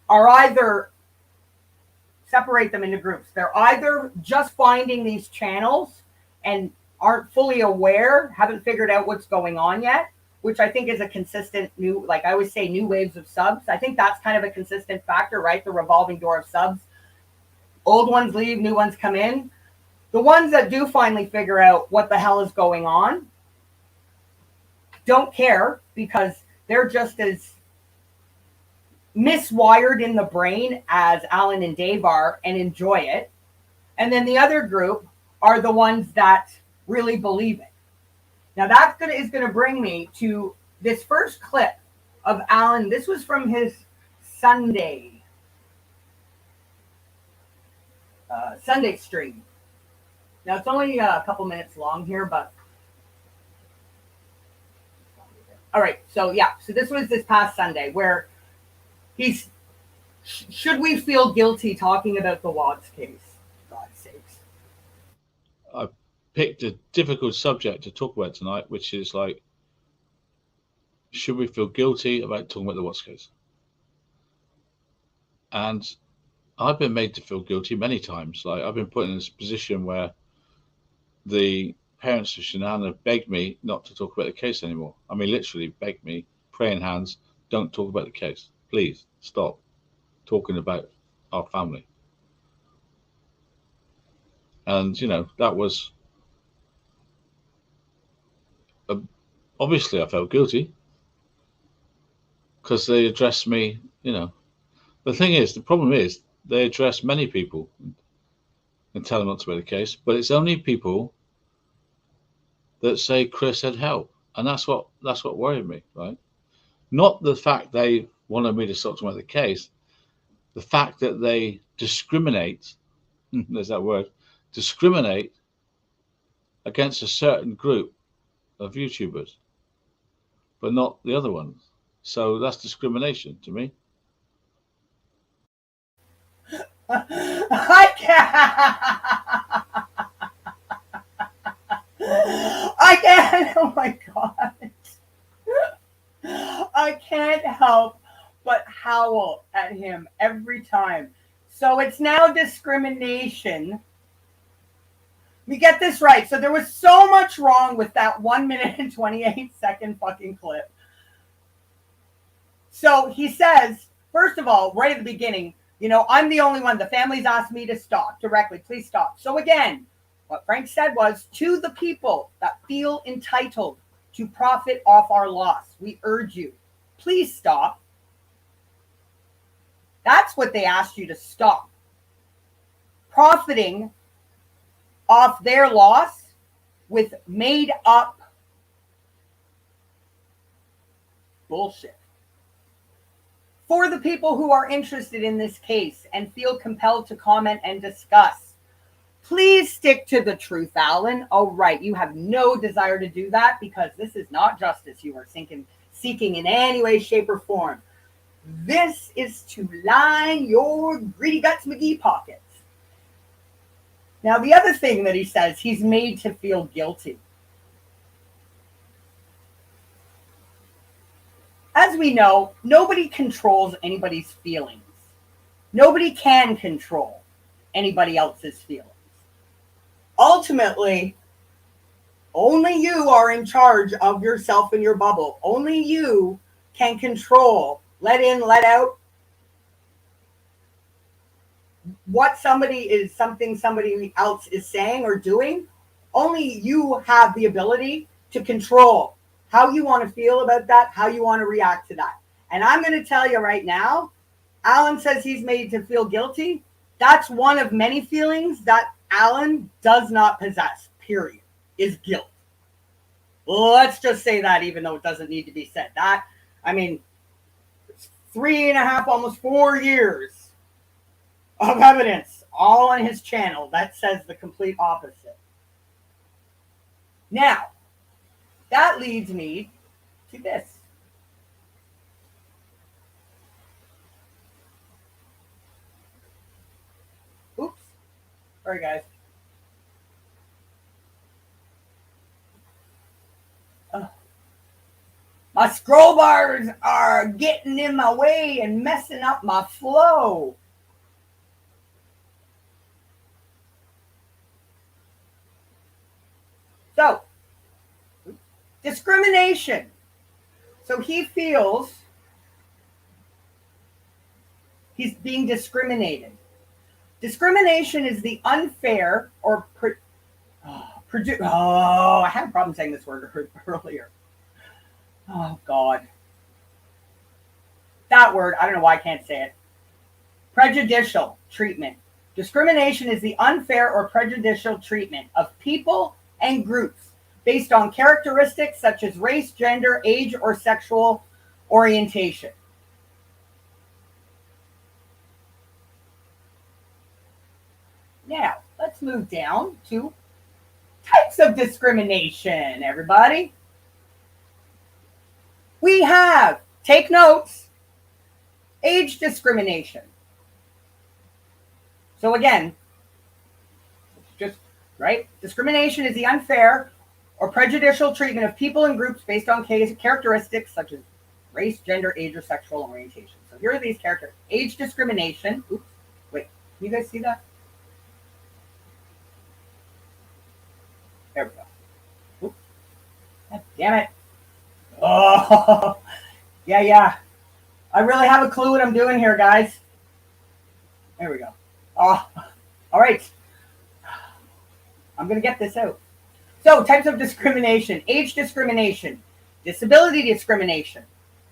are either, separate them into groups. They're either just finding these channels and aren't fully aware, haven't figured out what's going on yet, which I think is a consistent new, like I always say, new waves of subs. I think that's kind of a consistent factor, right? The revolving door of subs. Old ones leave, new ones come in. The ones that do finally figure out what the hell is going on don't care, because they're just as miswired in the brain as Alan and Dave are and enjoy it. And then the other group are the ones that really believe it. Now that is going to bring me to this first clip of Alan. This was from his Sunday stream. Now it's only a couple minutes long here, but all right. So yeah, so this was this past Sunday where he's. Should we feel guilty talking about the Watts case? God's sakes. I picked a difficult subject to talk about tonight, which is like, should we feel guilty about talking about the Watts case? And I've been made to feel guilty many times. Like, I've been put in this position where the parents of Shanann have begged me not to talk about the case anymore. I mean, literally begged me, praying hands, don't talk about the case. Please stop talking about our family. And, you know, that was, obviously I felt guilty because they addressed me, you know. The thing is, the problem is, they address many people and tell them not to be the case, but it's only people that say Chris had help, and that's what worried me, right? Not the fact they wanted me to stop talking about the case, the fact that they discriminate. There's that word, discriminate against a certain group of YouTubers, but not the other ones. So that's discrimination to me. I can't. I can't. Oh my God. I can't help but howl at him every time. So it's now discrimination. We get this right. So there was so much wrong with that 1 minute and 28-second fucking clip. So he says, first of all, right at the beginning, you know, I'm the only one. The family's asked me to stop directly. Please stop. So again, what Frank said was, to the people that feel entitled to profit off our loss, we urge you, please stop. That's what they asked you to stop. Profiting off their loss with made up bullshit. For the people who are interested in this case and feel compelled to comment and discuss, please stick to the truth, Alan. Oh, right. You have no desire to do that because this is not justice you are seeking in any way, shape, or form. This is to line your greedy guts McGee pockets. Now, the other thing that he says, he's made to feel guilty. As we know, nobody controls anybody's feelings. Nobody can control anybody else's feelings. Ultimately, only you are in charge of yourself and your bubble. Only you can control, let in, let out, what somebody else is saying or doing. Only you have the ability to control how you want to feel about that, how you want to react to that. And I'm going to tell you right now, Alan says he's made to feel guilty. That's one of many feelings that Alan does not possess, period, is guilt. Let's just say that, even though it doesn't need to be said. That, I mean, it's 3.5, almost 4 years of evidence all on his channel that says the complete opposite. Now, that leads me to this. Oops. Sorry, guys. My scroll bars are getting in my way and messing up my flow. So, discrimination. So he feels he's being discriminated. Discrimination is the unfair or I had a problem saying this word earlier. Oh, God. That word, I don't know why I can't say it. Prejudicial treatment Discrimination is the unfair or prejudicial treatment of people and groups based on characteristics such as race, gender, age, or sexual orientation. Now, let's move down to types of discrimination, everybody. We have, take notes, age discrimination. So again, just right, discrimination is the unfair or prejudicial treatment of people and groups based on characteristics such as race, gender, age, or sexual orientation. So here are these characters. Age discrimination. Oops, wait, can you guys see that? There we go. Oops. God damn it. Oh, yeah. I really have a clue what I'm doing here, guys. There we go. Oh, all right. I'm going to get this out. So, types of discrimination: age discrimination, disability discrimination,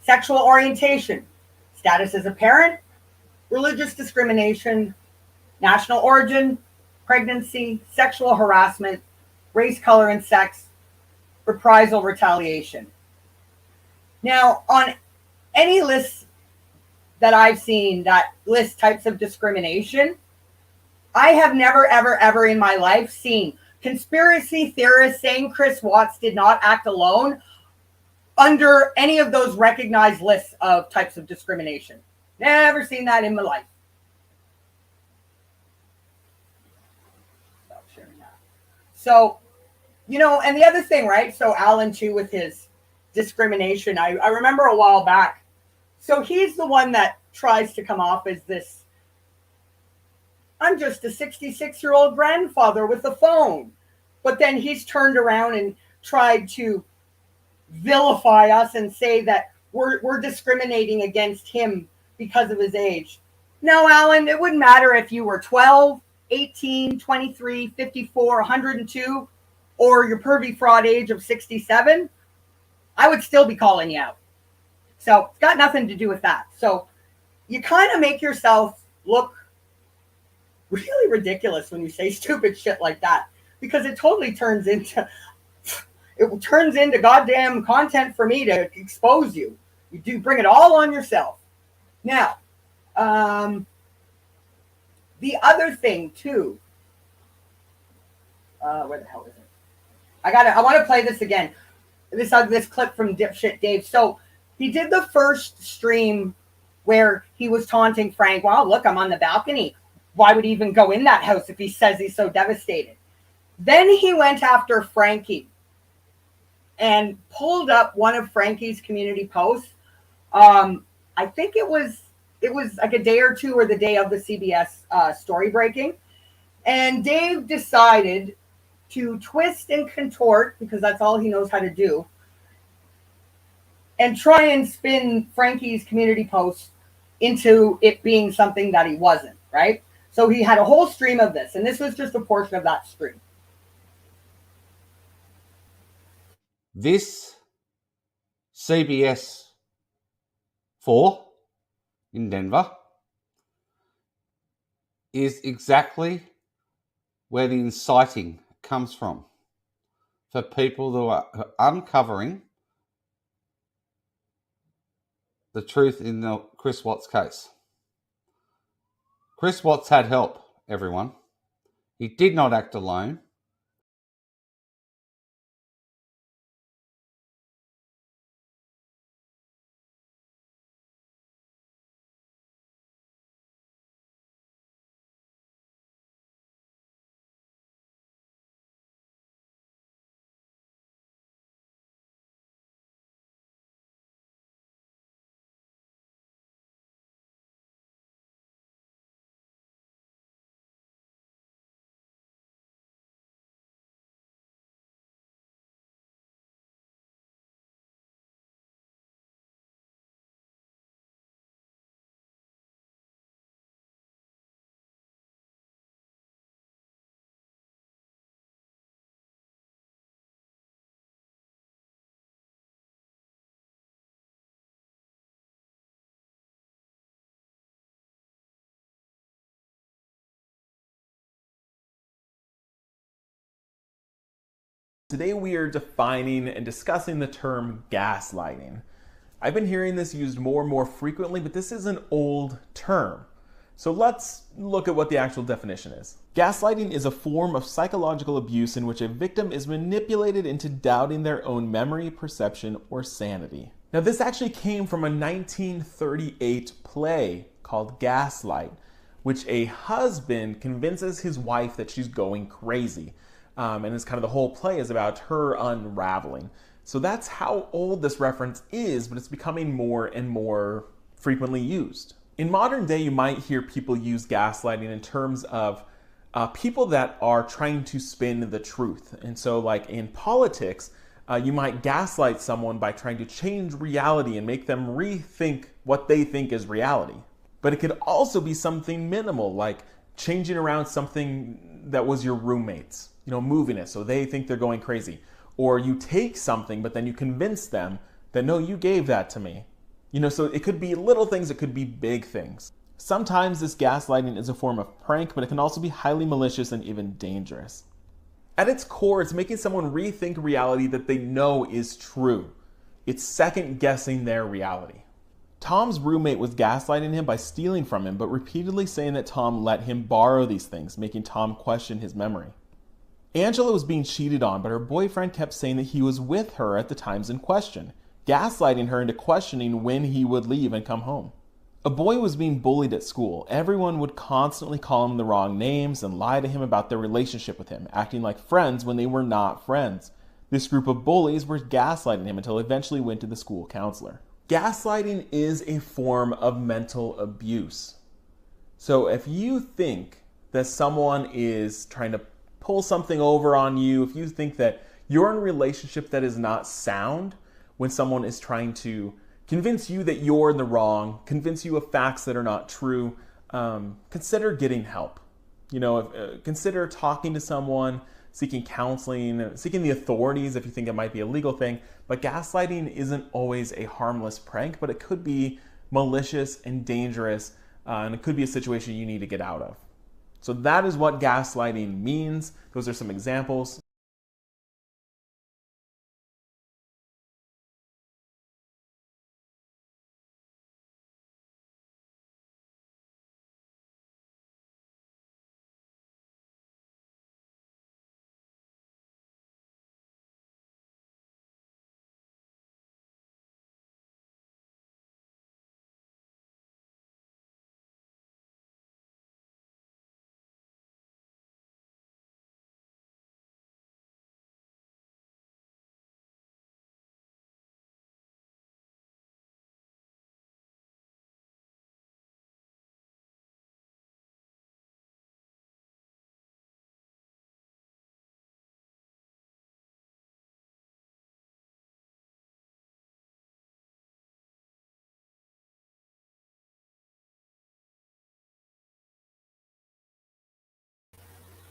sexual orientation, status as a parent, religious discrimination, national origin, pregnancy, sexual harassment, race, color, and sex, reprisal, retaliation. Now, on any list that I've seen that lists types of discrimination, I have never, ever in my life seen conspiracy theorists saying Chris Watts did not act alone under any of those recognized lists of types of discrimination. Never seen that in my life. Stop sharing that. So, and the other thing, right? So Alan too with his discrimination. I remember a while back. So he's the one that tries to come off as this, I'm just a 66-year-old grandfather with a phone. But then he's turned around and tried to vilify us and say that we're discriminating against him because of his age. No, Alan, it wouldn't matter if you were 12, 18, 23, 54, 102, or your pervy fraud age of 67. I would still be calling you out. So it's got nothing to do with that. So you kind of make yourself look really ridiculous when you say stupid shit like that, because it totally turns into goddamn content for me to expose you. You do bring it all on yourself. Now, the other thing too, where the hell is it? I want to play this again. This clip from Dipshit Dave. So he did the first stream where he was taunting Frank. Wow, look, I'm on the balcony. Why would he even go in that house if he says he's so devastated? Then he went after Frankie and pulled up one of Frankie's community posts. I think it was like a day or two or the day of the CBS story breaking. And Dave decided to twist and contort, because that's all he knows how to do, and try and spin Frankie's community post into it being something that he wasn't, right? So he had a whole stream of this, and this was just a portion of that stream. This CBS 4 in Denver is exactly where the inciting comes from for people who are uncovering the truth in the Chris Watts case. Chris Watts had help, everyone. He did not act alone. Today we are defining and discussing the term gaslighting. I've been hearing this used more and more frequently, but this is an old term. So let's look at what the actual definition is. Gaslighting is a form of psychological abuse in which a victim is manipulated into doubting their own memory, perception, or sanity. Now, this actually came from a 1938 play called Gaslight, which a husband convinces his wife that she's going crazy. And it's kind of the whole play is about her unraveling. So that's how old this reference is, but it's becoming more and more frequently used. In modern day, you might hear people use gaslighting in terms of people that are trying to spin the truth. And so like in politics, you might gaslight someone by trying to change reality and make them rethink what they think is reality. But it could also be something minimal, like changing around something that was your roommates, moving it so they think they're going crazy. Or you take something, but then you convince them that, no, you gave that to me. So it could be little things, it could be big things. Sometimes this gaslighting is a form of prank, but it can also be highly malicious and even dangerous. At its core, it's making someone rethink reality that they know is true. It's second guessing their reality. Tom's roommate was gaslighting him by stealing from him, but repeatedly saying that Tom let him borrow these things, making Tom question his memory. Angela was being cheated on, but her boyfriend kept saying that he was with her at the times in question, gaslighting her into questioning when he would leave and come home. A boy was being bullied at school. Everyone would constantly call him the wrong names and lie to him about their relationship with him, acting like friends when they were not friends. This group of bullies were gaslighting him until he eventually went to the school counselor. Gaslighting is a form of mental abuse. So if you think that someone is trying to pull something over on you, if you think that you're in a relationship that is not sound, when someone is trying to convince you that you're in the wrong, convince you of facts that are not true, consider getting help. Consider talking to someone, seeking counseling, seeking the authorities if you think it might be a legal thing. But gaslighting isn't always a harmless prank, but it could be malicious and dangerous, and it could be a situation you need to get out of. So that is what gaslighting means. Those are some examples.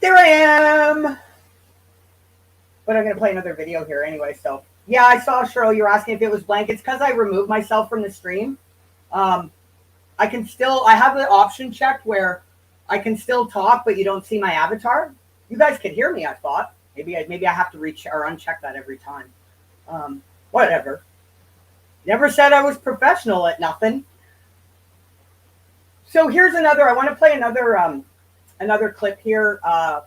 There I am. But I'm going to play another video here anyway. So, yeah, I saw, Cheryl, you were asking if it was blank. It's because I removed myself from the stream. I have the option checked where I can still talk, but you don't see my avatar. You guys can hear me, I thought. Maybe I have to reach or uncheck that every time. Whatever. Never said I was professional at nothing. So here's I want to play another clip here. I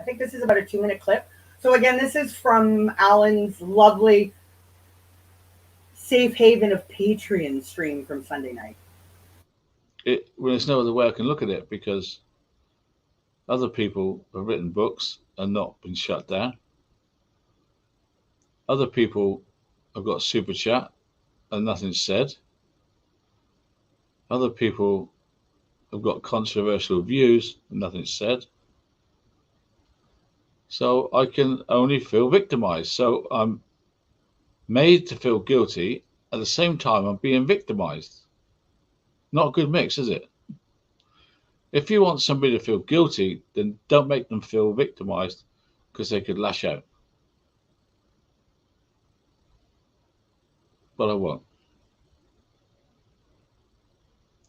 think this is about a 2-minute clip. So again, this is from Alan's lovely Safe Haven of Patreon stream from Sunday night. There's no other way I can look at it, because other people have written books and not been shut down. Other people have got super chat and nothing's said. Other people have got controversial views and nothing's said. So I can only feel victimized. So I'm made to feel guilty. At the same time, I'm being victimized. Not a good mix, is it? If you want somebody to feel guilty, then don't make them feel victimized, because they could lash out. But I won't.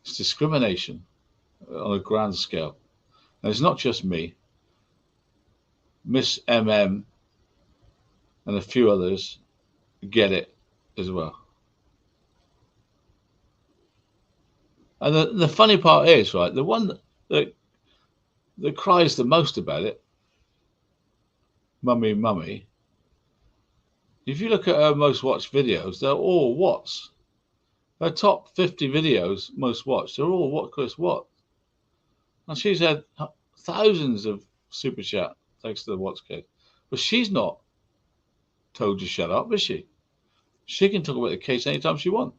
It's discrimination on a grand scale. And it's not just me. Miss MM and a few others get it as well. And the funny part is, right, the one that cries the most about it, Mummy, Mummy, if you look at her most watched videos, they're all what's. Her top 50 videos most watched, they're all what Chris what. And she's had thousands of super chat thanks to the Watts case. But she's not told to shut up, is she? She can talk about the case anytime she wants.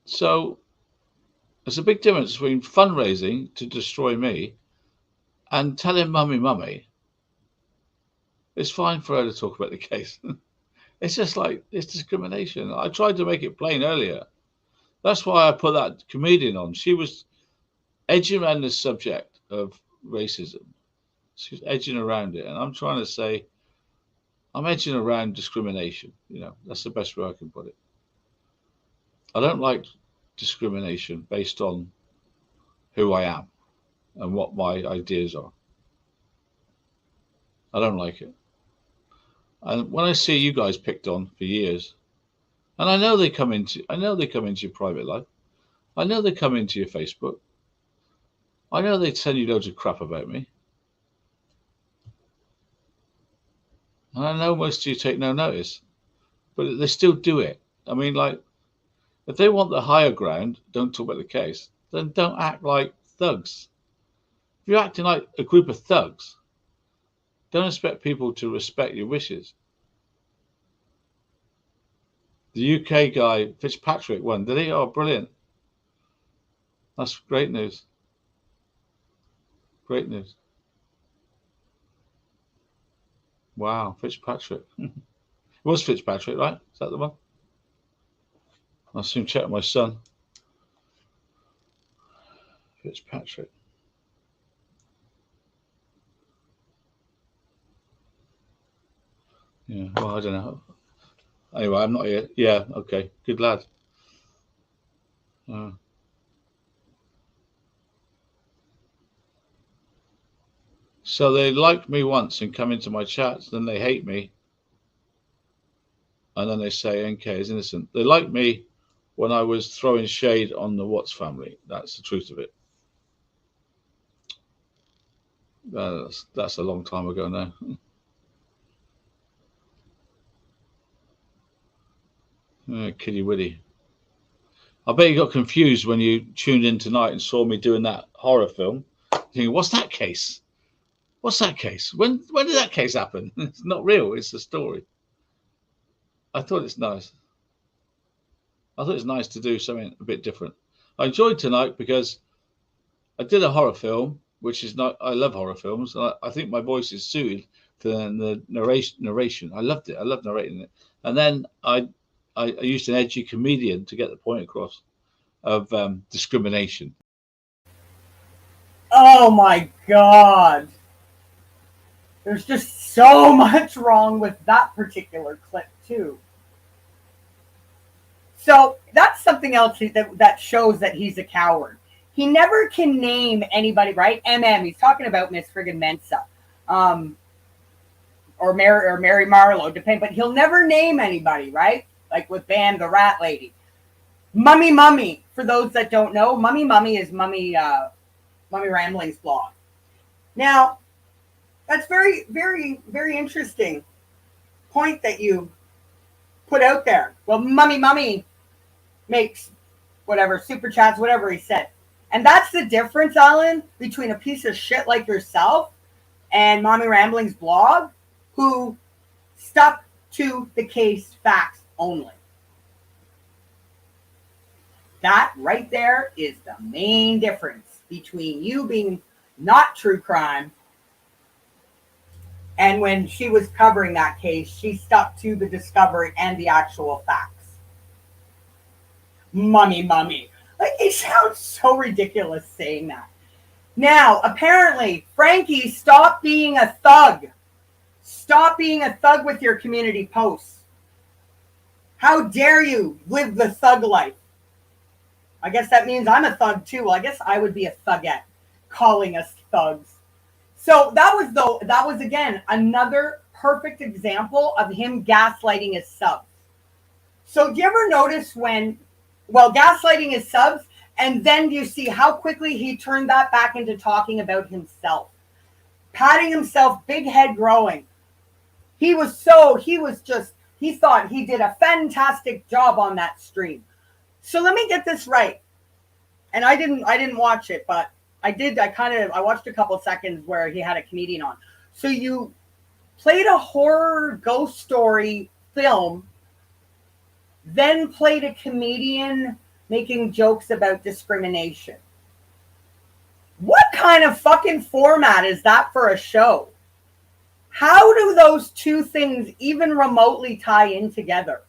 So there's a big difference between fundraising to destroy me and telling Mummy, Mummy, it's fine for her to talk about the case. It's just like, it's discrimination. I tried to make it plain earlier. That's why I put that comedian on. She was edging around the subject of racism. She was edging around it. And I'm trying to say, I'm edging around discrimination. You know, that's the best way I can put it. I don't like discrimination based on who I am and what my ideas are. I don't like it. And when I see you guys picked on for years, and I know they come into your private life. I know they come into your Facebook. I know they tell you loads of crap about me. And I know most of you take no notice, but they still do it. I mean, like, if they want the higher ground, don't talk about the case, then don't act like thugs. If you're acting like a group of thugs, don't expect people to respect your wishes. The UK guy, Fitzpatrick, won, did he? Oh, brilliant. That's great news. Great news. Wow, Fitzpatrick. It was Fitzpatrick, right? Is that the one? I'll soon check with my son. Fitzpatrick. Yeah, well, I don't know. Anyway, I'm not here. Yeah, okay. Good lad. So they like me once and come into my chats, then they hate me. And then they say NK is innocent. They like me when I was throwing shade on the Watts family. That's the truth of it. That's a long time ago now. Kiddie Widdy. I bet you got confused when you tuned in tonight and saw me doing that horror film. Thinking, what's that case? What's that case? When did that case happen? It's not real. It's a story. I thought it's nice. I thought it's nice to do something a bit different. I enjoyed tonight because I did a horror film, which is not. I love horror films. I think my voice is suited to the narration. I loved it. I loved narrating it. And then I used an edgy comedian to get the point across of discrimination. Oh my God. There's just so much wrong with that particular clip too. So that's something else that shows that he's a coward. He never can name anybody, right? He's talking about Miss Friggin Mensa. Or Mary Marlowe, but he'll never name anybody, right? Like with Bam the Rat Lady. Mummy, for those that don't know, Mummy is Mummy Rambling's blog. Now, that's very, very, very interesting point that you put out there. Well, Mummy makes whatever, super chats, whatever he said. And that's the difference, Alan, between a piece of shit like yourself and Mommy Rambling's blog, who stuck to the case facts only. That right there is the main difference between you being not true crime and when she was covering that case, she stuck to the discovery and the actual facts. Mummy. Like, it sounds so ridiculous saying that. Now, apparently, Frankie, stop being a thug. Stop being a thug with your community posts. How dare you live the thug life? I guess that means I'm a thug too. Well, I guess I would be a thugette, calling us thugs. So that was again another perfect example of him gaslighting his subs. So do you ever notice gaslighting his subs, and then you see how quickly he turned that back into talking about himself, patting himself, big head growing. He thought he did a fantastic job on that stream. So let me get this right. And I didn't watch it, but I watched a couple seconds where he had a comedian on. So you played a horror ghost story film, then played a comedian making jokes about discrimination. What kind of fucking format is that for a show? How do those two things even remotely tie in together?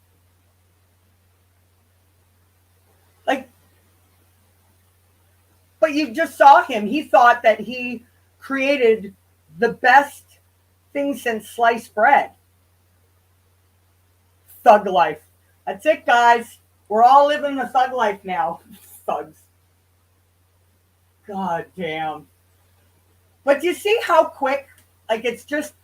But you just saw him. He thought that he created the best thing since sliced bread. Thug life. That's it, guys. We're all living the thug life now. Thugs. God damn. But you see how quick, it's just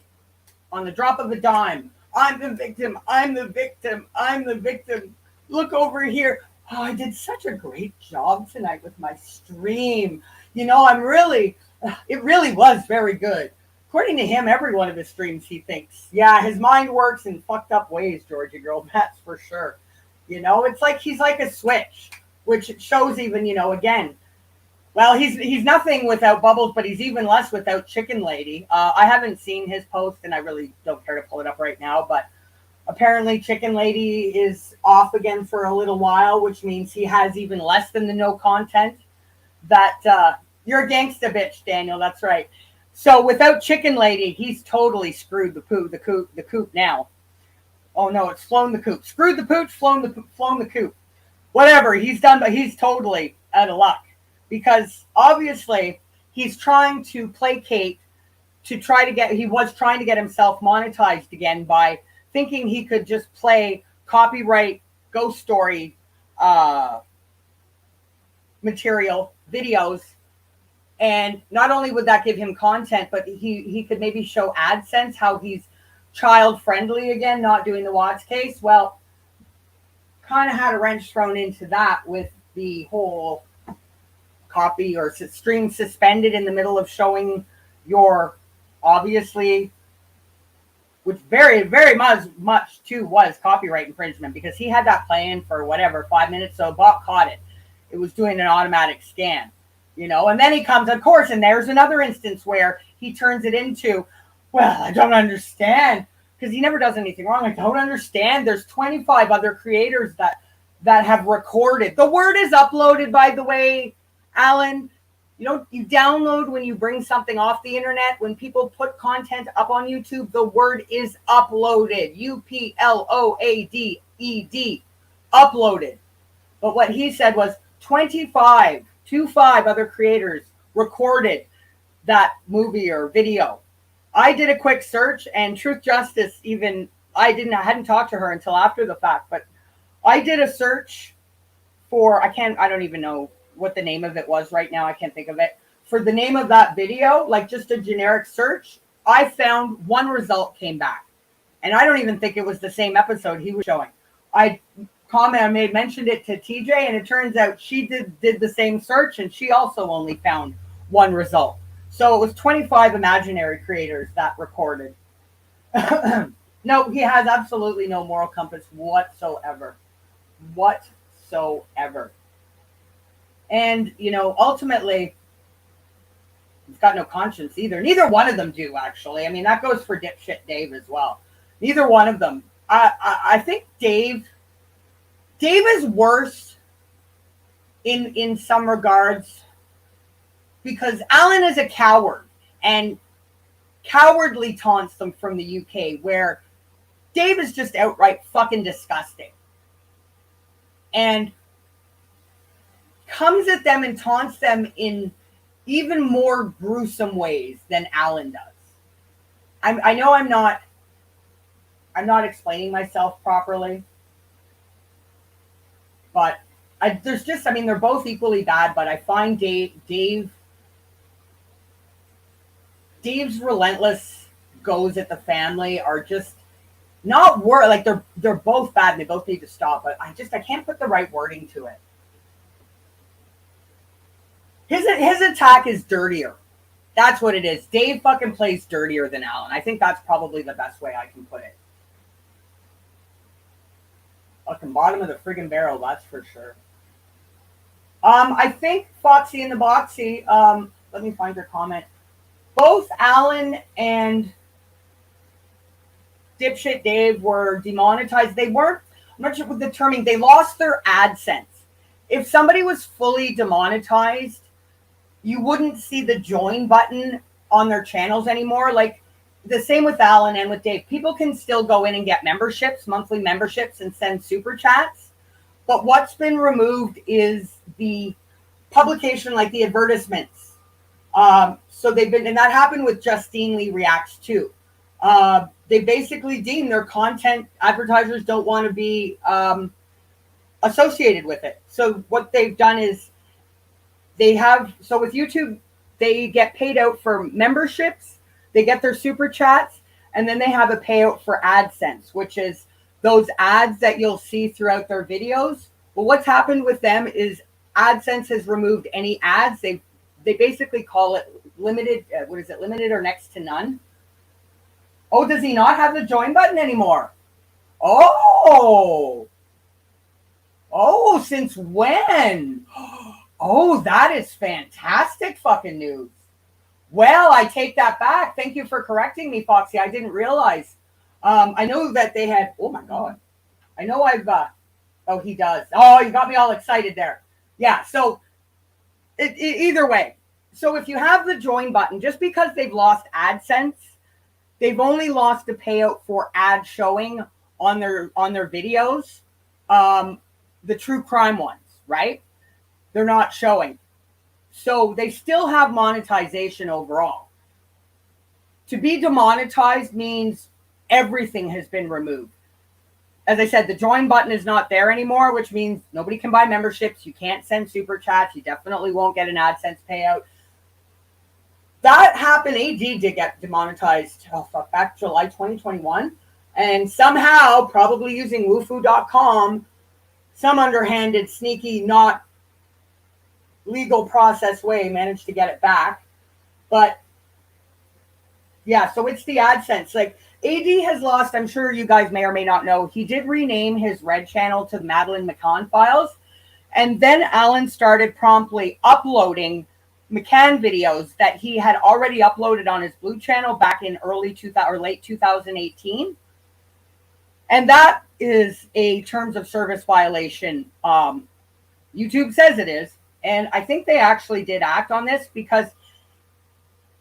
on the drop of a dime. I'm the victim. I'm the victim. I'm the victim. Look over here. Oh, I did such a great job tonight with my stream. It really was very good. According to him, every one of his streams, he thinks, yeah, his mind works in fucked up ways, Georgia girl. That's for sure. It's like he's like a switch, which shows even, again, well, he's nothing without Bubbles, but he's even less without Chicken Lady. I haven't seen his post, and I really don't care to pull it up right now, but apparently Chicken Lady is off again for a little while, which means he has even less than the no content. You're a gangsta bitch, Daniel. That's right. So without Chicken Lady, he's totally screwed the coop now. Oh no, it's flown the coop. Screwed the pooch, flown the coop. Whatever he's done, but he's totally out of luck because obviously he's trying to placate he was trying to get himself monetized again by thinking he could just play copyright ghost story material videos. And not only would that give him content, but he could maybe show AdSense how he's child friendly again, not doing the Watts case. Well, kind of had a wrench thrown into that with the whole copy or stream suspended in the middle of showing your obviously, which very, very much too was copyright infringement because he had that playing for 5 minutes. So a bot caught it. It was doing an automatic scan. And then he comes, of course, and there's another instance where he turns it into, well, I don't understand, because he never does anything wrong. I don't understand. There's 25 other creators that have recorded. The word is uploaded, by the way, Alan. You download when you bring something off the internet. When people put content up on YouTube, the word is uploaded. UPLOADED. Uploaded. But what he said was 25 other creators recorded that movie or video. I did a quick search, and Truth Justice I hadn't talked to her until after the fact, but I did a search for, I don't even know what the name of it was right now. I can't think of it. For the name of that video, just a generic search, I found one result came back. And I don't even think it was the same episode he was showing. I mentioned it to TJ, and it turns out she did the same search, and she also only found one result. So it was 25 imaginary creators that recorded. No, he has absolutely no moral compass whatsoever. And, ultimately, he's got no conscience either. Neither one of them do, actually. I mean, that goes for dipshit Dave as well. Neither one of them. I think Dave is worse in some regards because Alan is a coward and cowardly taunts them from the UK, where Dave is just outright fucking disgusting and comes at them and taunts them in even more gruesome ways than Alan does. I know I'm not explaining myself properly. But they're both equally bad, but I find Dave's relentless goes at the family are just not like they're both bad and they both need to stop, but I can't put the right wording to it. His attack is dirtier. That's what it is. Dave fucking plays dirtier than Alan. I think that's probably the best way I can put it. Fucking bottom of the friggin' barrel, that's for sure. I think Foxy and the Boxy, let me find your comment. Both Alan and Dipshit Dave were demonetized. They weren't, I'm not sure what the terming, they lost their AdSense. If somebody was fully demonetized, you wouldn't see the join button on their channels anymore. Like the same with Alan and with Dave. People can still go in and get memberships, monthly memberships, and send super chats. But what's been removed is the publication, like the advertisements. So they've been, and that happened with Justine Lee Reacts too. They basically deem their content, advertisers don't want to be associated with it. So what they've done is so with YouTube, they get paid out for memberships, they get their super chats, and then they have a payout for AdSense, which is those ads that you'll see throughout their videos. Well, what's happened with them is AdSense has removed any ads. They basically call it limited, limited or next to none. Oh, does he not have the join button anymore? Oh, since when? Oh, that is fantastic fucking news. Well, I take that back. Thank you for correcting me, Foxy. I didn't realize. I know that they had, oh my God. I know oh, he does. Oh, you got me all excited there. Yeah, so either way. So if you have the join button, just because they've lost AdSense, they've only lost a payout for ad showing on their videos. The true crime ones, right? They're not showing. So they still have monetization overall. To be demonetized means everything has been removed. As I said, the join button is not there anymore, which means nobody can buy memberships. You can't send super chats. You definitely won't get an AdSense payout. That happened. AD did get demonetized, back July 2021. And somehow, probably using wufoo.com, some underhanded, sneaky, not legal process way managed to get it back. But yeah, so it's the AdSense. Like AD has lost, I'm sure you guys may or may not know, he did rename his red channel to the Madeline McCann Files. And then Alan started promptly uploading McCann videos that he had already uploaded on his blue channel back in early 2000 or late 2018. And that is a terms of service violation. YouTube says it is. And I think they actually did act on this because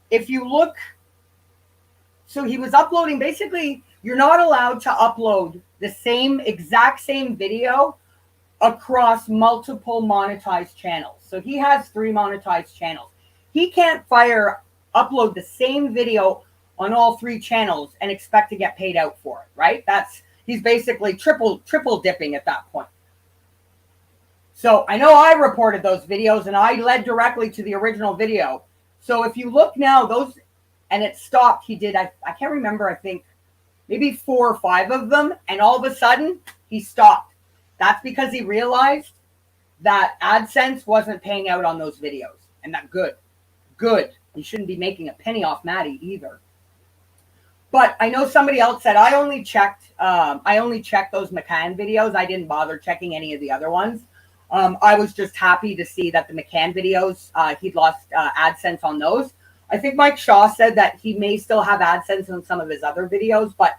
if you look, so he was uploading, basically, you're not allowed to upload the exact same video across multiple monetized channels. So he has 3 monetized channels. He can't upload the same video on all 3 channels and expect to get paid out for it, right? He's basically triple dipping at that point. So I know I reported those videos and I led directly to the original video. So if you look now, and it stopped, he did, I can't remember, I think maybe 4 or 5 of them. And all of a sudden he stopped. That's because he realized that AdSense wasn't paying out on those videos. And that good. He shouldn't be making a penny off Maddie either. But I know somebody else said, I only checked those McCann videos. I didn't bother checking any of the other ones. I was just happy to see that the McCann videos, he'd lost AdSense on those. I think Mike Shaw said that he may still have AdSense on some of his other videos, but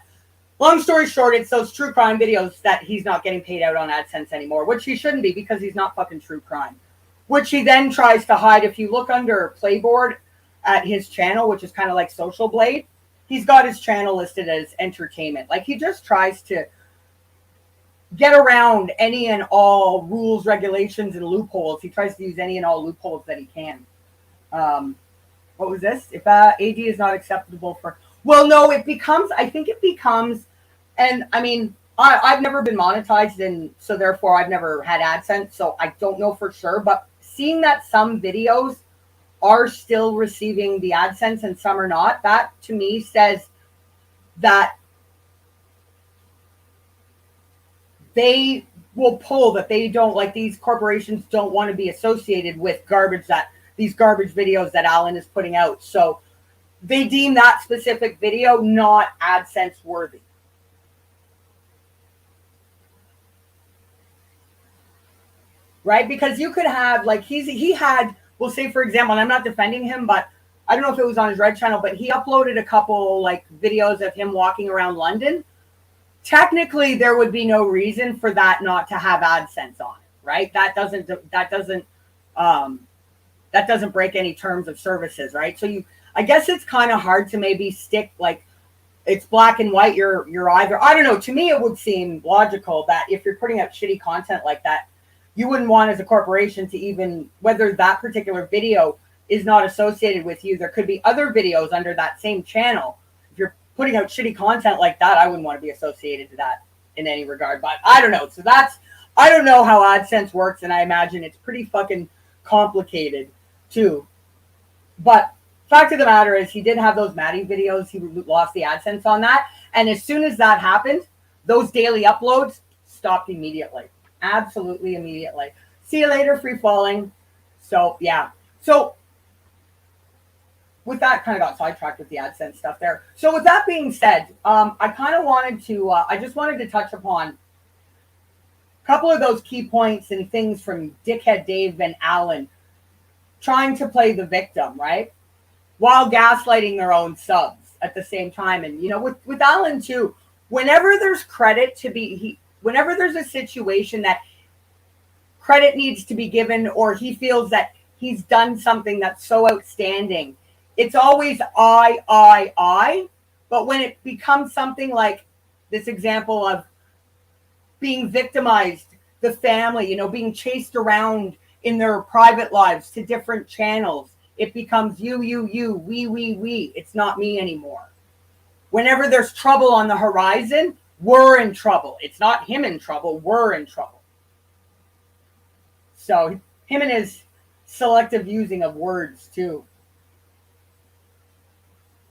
long story short, it's those true crime videos that he's not getting paid out on AdSense anymore, which he shouldn't be because he's not fucking true crime, which he then tries to hide. If you look under Playboard at his channel, which is kind of like Social Blade, he's got his channel listed as entertainment. Like he just tries to get around any and all rules, regulations, and loopholes. He tries to use any and all loopholes that he can. What was this? If AD is not acceptable for... Well, no, I think it becomes... And, I mean, I've never been monetized, and so therefore I've never had AdSense, so I don't know for sure. But seeing that some videos are still receiving the AdSense and some are not, that, to me, says that they will pull, that they don't, like, these corporations don't want to be associated with these garbage videos that Alan is putting out. So they deem that specific video not AdSense worthy. Right? Because you could have, like, he had, we'll say, for example, and I'm not defending him, but I don't know if it was on his Red channel, but he uploaded a couple, like, videos of him walking around London. Technically, there would be no reason for that not to have AdSense on it, right? That doesn't break any terms of services, right? So I guess it's kind of hard to maybe stick, like, it's black and white. You're either, I don't know. To me, it would seem logical that if you're putting out shitty content like that, you wouldn't want as a corporation to even, whether that particular video is not associated with you, there could be other videos under that same channel. If you're putting out shitty content like that, I wouldn't want to be associated to that in any regard. But I don't know. So I don't know how AdSense works, and I imagine it's pretty fucking complicated too. But fact of the matter is, he did have those Maddie videos. He lost the AdSense on that. And as soon as that happened, those daily uploads stopped immediately. Absolutely immediately. See you later, free falling. So, yeah. So, with that, kind of got sidetracked with the AdSense stuff there. So, with that being said, I kind of wanted to, I just wanted to touch upon a couple of those key points and things from Dickhead Dave and Alan trying to play the victim, right? While gaslighting their own subs at the same time. And, you know, with Alan too, whenever there's credit to be, whenever there's a situation that credit needs to be given, or he feels that he's done something that's so outstanding, it's always I. But when it becomes something like this example of being victimized, the family, you know, being chased around in their private lives to different channels, it becomes you, we. It's not me anymore. Whenever there's trouble on the horizon, we're in trouble. It's not him in trouble, we're in trouble. So him and his selective using of words too.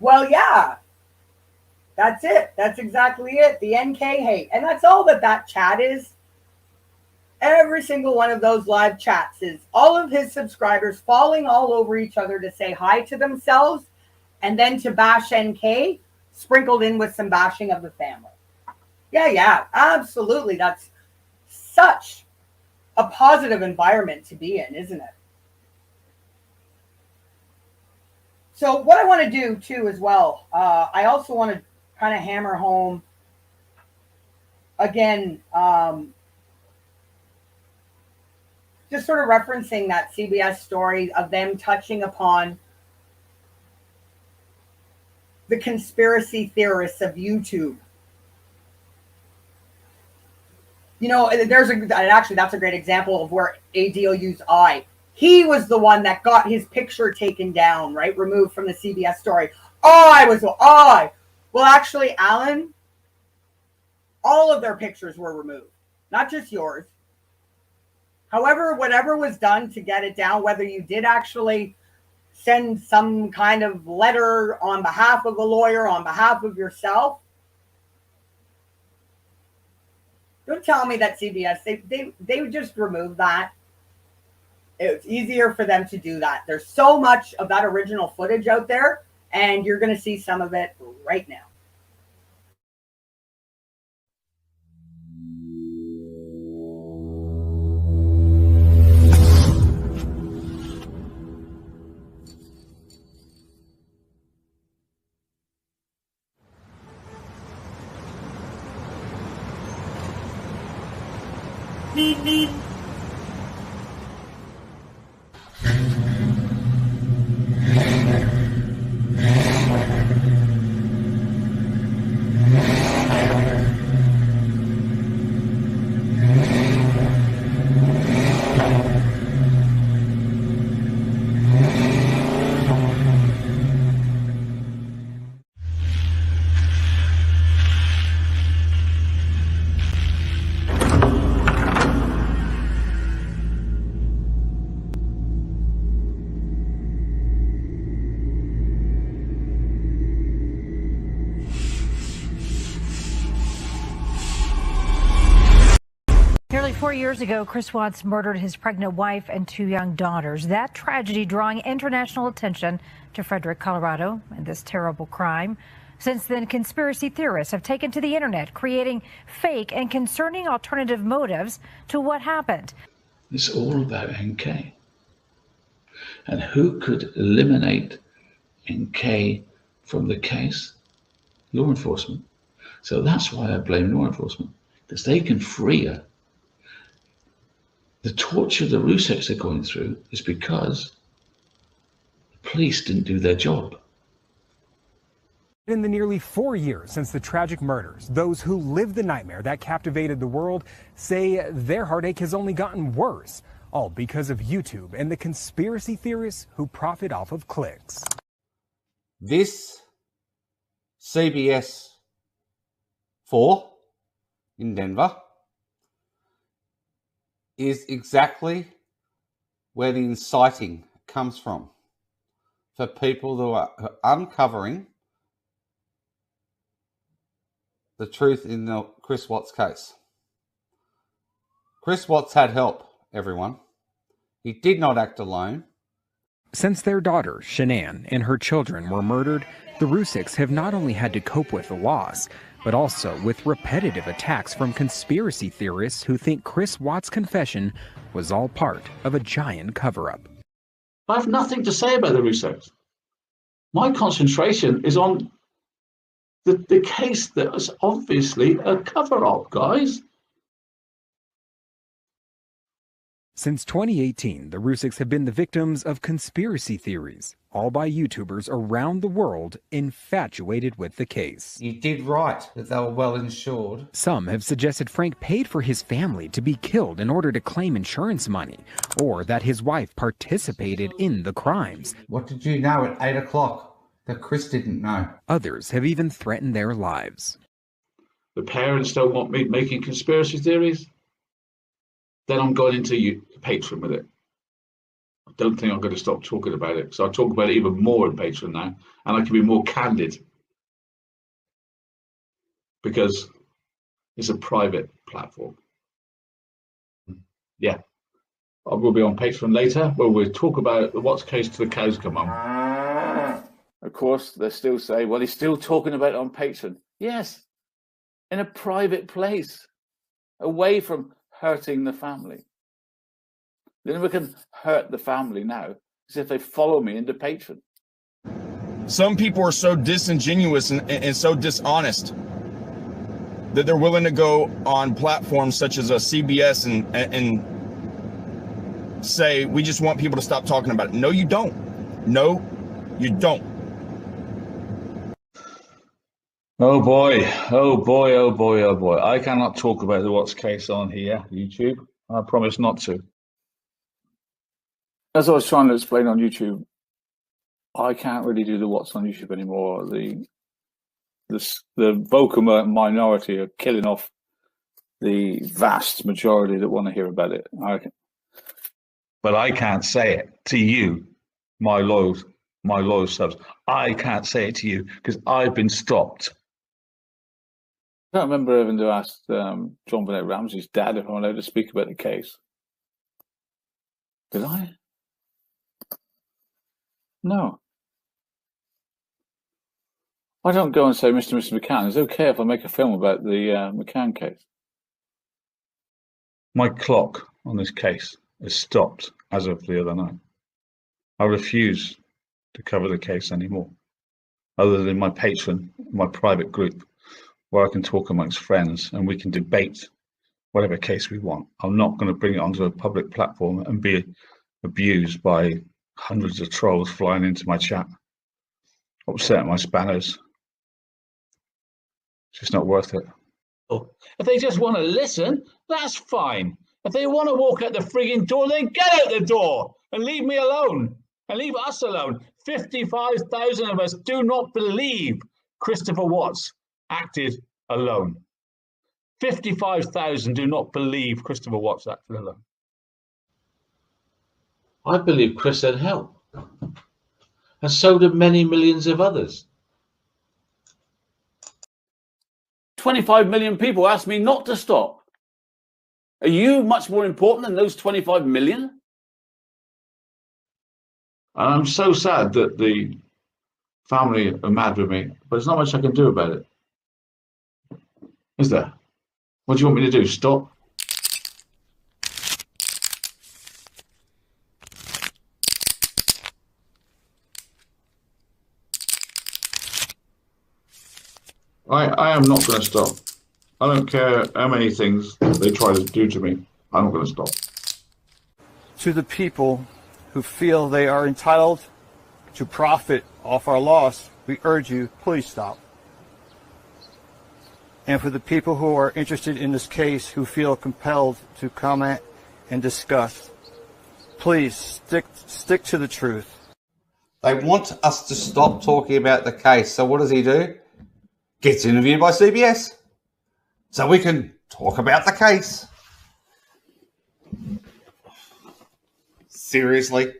Well, yeah, that's it. That's exactly it. The NK hate. And that's all that chat is. Every single one of those live chats is all of his subscribers falling all over each other to say hi to themselves and then to bash NK, sprinkled in with some bashing of the family. Yeah, absolutely. That's such a positive environment to be in, isn't it? So what I want to do too as well, I also want to kind of hammer home again, just sort of referencing that CBS story of them touching upon the conspiracy theorists of YouTube. You know, that's a great example of where ADO used I. He was the one that got his picture taken down, right? Removed from the CBS story. I. Well, actually, Alan, all of their pictures were removed, not just yours. However, whatever was done to get it down, whether you did actually send some kind of letter on behalf of a lawyer, on behalf of yourself, don't tell me that CBS, they would just remove that. It's easier for them to do that. There's so much of that original footage out there, and you're going to see some of it right now. Nearly 4 years ago, Chris Watts murdered his pregnant wife and 2 young daughters. That tragedy drawing international attention to Frederick, Colorado, and this terrible crime. Since then, conspiracy theorists have taken to the internet, creating fake and concerning alternative motives to what happened. It's all about NK. And who could eliminate NK from the case? Law enforcement. So that's why I blame law enforcement, because they can free her. The torture the Rzuceks are going through is because the police didn't do their job. In the nearly 4 years since the tragic murders, those who lived the nightmare that captivated the world say their heartache has only gotten worse, all because of YouTube and the conspiracy theorists who profit off of clicks. This CBS 4 in Denver is exactly where the inciting comes from for people who are uncovering the truth in the Chris Watts case. Chris Watts had help, everyone. He did not act alone. Since their daughter, Shanann, and her children were murdered, the Rzuceks have not only had to cope with the loss, but also with repetitive attacks from conspiracy theorists who think Chris Watts' confession was all part of a giant cover-up. I have nothing to say about the Rzuceks. My concentration is on the case that is obviously a cover-up, guys. Since 2018, the Rzuceks have been the victims of conspiracy theories, all by YouTubers around the world infatuated with the case. You did right that they were well insured. Some have suggested Frank paid for his family to be killed in order to claim insurance money, or that his wife participated in the crimes. What did you know at 8 o'clock that Chris didn't know? Others have even threatened their lives. The parents don't want me making conspiracy theories. Then I'm going into Patreon with it. I don't think I'm going to stop talking about it. So I'll talk about it even more in Patreon now. And I can be more candid. Because it's a private platform. Yeah. I will be on Patreon later, where we'll talk about the Watts case to the cows come home. Of course, they still say, well, he's still talking about it on Patreon. Yes. In a private place. Away from hurting the family. The only way we can hurt the family now is if they follow me into Patreon. Some people are so disingenuous and so dishonest that they're willing to go on platforms such as a CBS and say, we just want people to stop talking about it. No, you don't. No, you don't. Oh boy, oh boy, oh boy, oh boy. I cannot talk about the Watts case on here, YouTube. I promise not to. As I was trying to explain on YouTube, I can't really do the Watts on YouTube anymore. The vocal minority are killing off the vast majority that want to hear about it. But I can't say it to you, my loyal subs. I can't say it to you because I've been stopped. I can't remember having to ask John Bennett Ramsey's dad if I'm allowed to speak about the case. Did I? No. I don't go and say, Mr. McCann, it's okay if I make a film about the McCann case. My clock on this case is stopped as of the other night. I refuse to cover the case anymore, other than my Patreon, my private group, where I can talk amongst friends and we can debate whatever case we want. I'm not going to bring it onto a public platform and be abused by hundreds of trolls flying into my chat, upsetting my spanners. It's just not worth it. If they just want to listen, that's fine. If they want to walk out the frigging door, then get out the door and leave me alone and leave us alone. 55,000 of us do not believe Christopher Watts acted alone. 55,000 do not believe Christopher Watts acted alone. I believe Chris had help. And so do many millions of others. 25 million people asked me not to stop. Are you much more important than those 25 million? I'm so sad that the family are mad with me, but there's not much I can do about it. Is there? What do you want me to do? Stop? I am not going to stop. I don't care how many things they try to do to me. I'm not going to stop. To the people who feel they are entitled to profit off our loss, we urge you, please stop. And for the people who are interested in this case, who feel compelled to comment and discuss, please stick to the truth. They want us to stop talking about the case. So what does he do? Gets interviewed by CBS. So we can talk about the case. Seriously?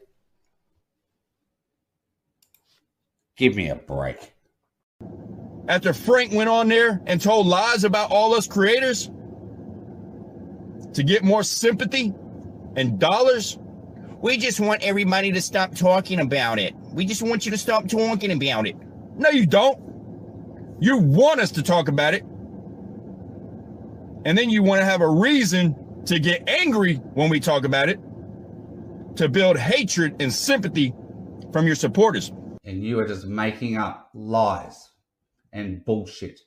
Give me a break. After Frank went on there and told lies about all us creators to get more sympathy and dollars, we just want everybody to stop talking about it. We just want you to stop talking about it. No, you don't. You want us to talk about it. And then you want to have a reason to get angry when we talk about it, to build hatred and sympathy from your supporters. And you are just making up lies and bullshit.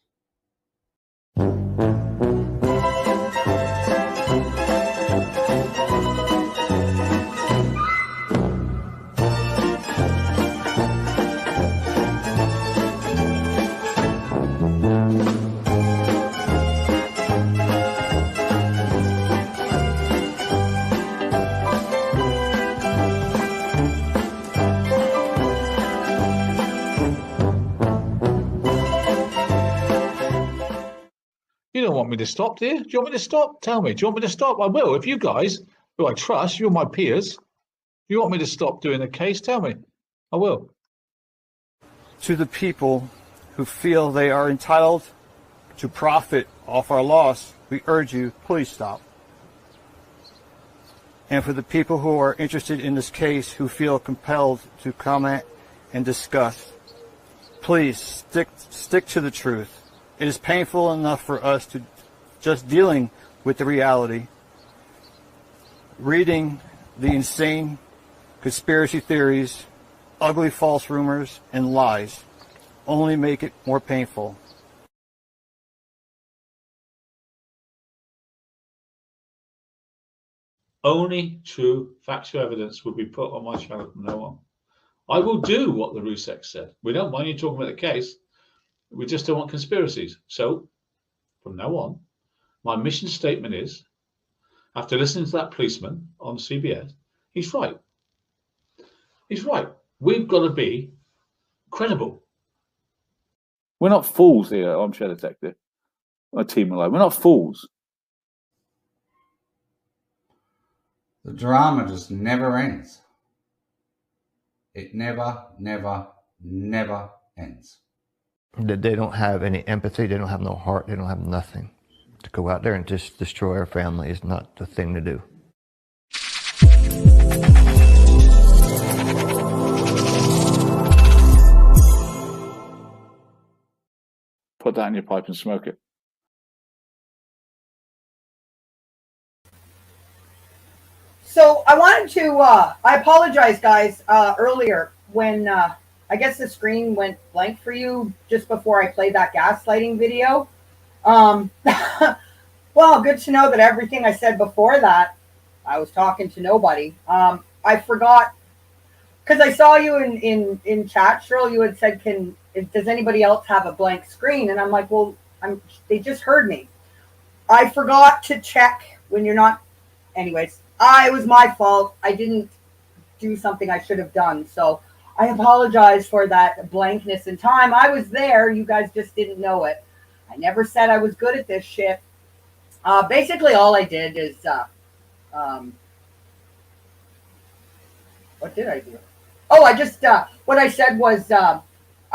You don't want me to stop, do you? Do you want me to stop? Tell me. Do you want me to stop? I will. If you guys, who I trust, you're my peers, you want me to stop doing the case, tell me. I will. To the people who feel they are entitled to profit off our loss, we urge you, please stop. And for the people who are interested in this case, who feel compelled to comment and discuss, please stick to the truth. It is painful enough for us to just dealing with the reality. Reading the insane conspiracy theories, ugly false rumors, and lies only make it more painful. Only true factual evidence will be put on my channel from now on. I will do what the Rzucek said. We don't mind you talking about the case. We just don't want conspiracies. So, from now on, my mission statement is, after listening to that policeman on CBS, he's right. He's right. We've got to be credible. We're not fools here, Armchair Detective. My team alone. We're not fools. The drama just never ends. It never, never, never ends. That they don't have any empathy, they don't have no heart, they don't have nothing. To go out there and just destroy our family is not the thing to do. Put that in your pipe and smoke it. So I wanted to, I apologize, guys, earlier when I guess the screen went blank for you just before I played that gaslighting video. Well, good to know that everything I said before that, I was talking to nobody. I forgot, because I saw you in chat, Cheryl, you had said, does anybody else have a blank screen? And I'm like, well, they just heard me. I forgot to check when you're not, anyways, it was my fault. I didn't do something I should have done. So I apologize for that blankness in time. I was there. You guys just didn't know it. I never said I was good at this shit. Basically, all I did is, what did I do? Oh, I just, what I said was, I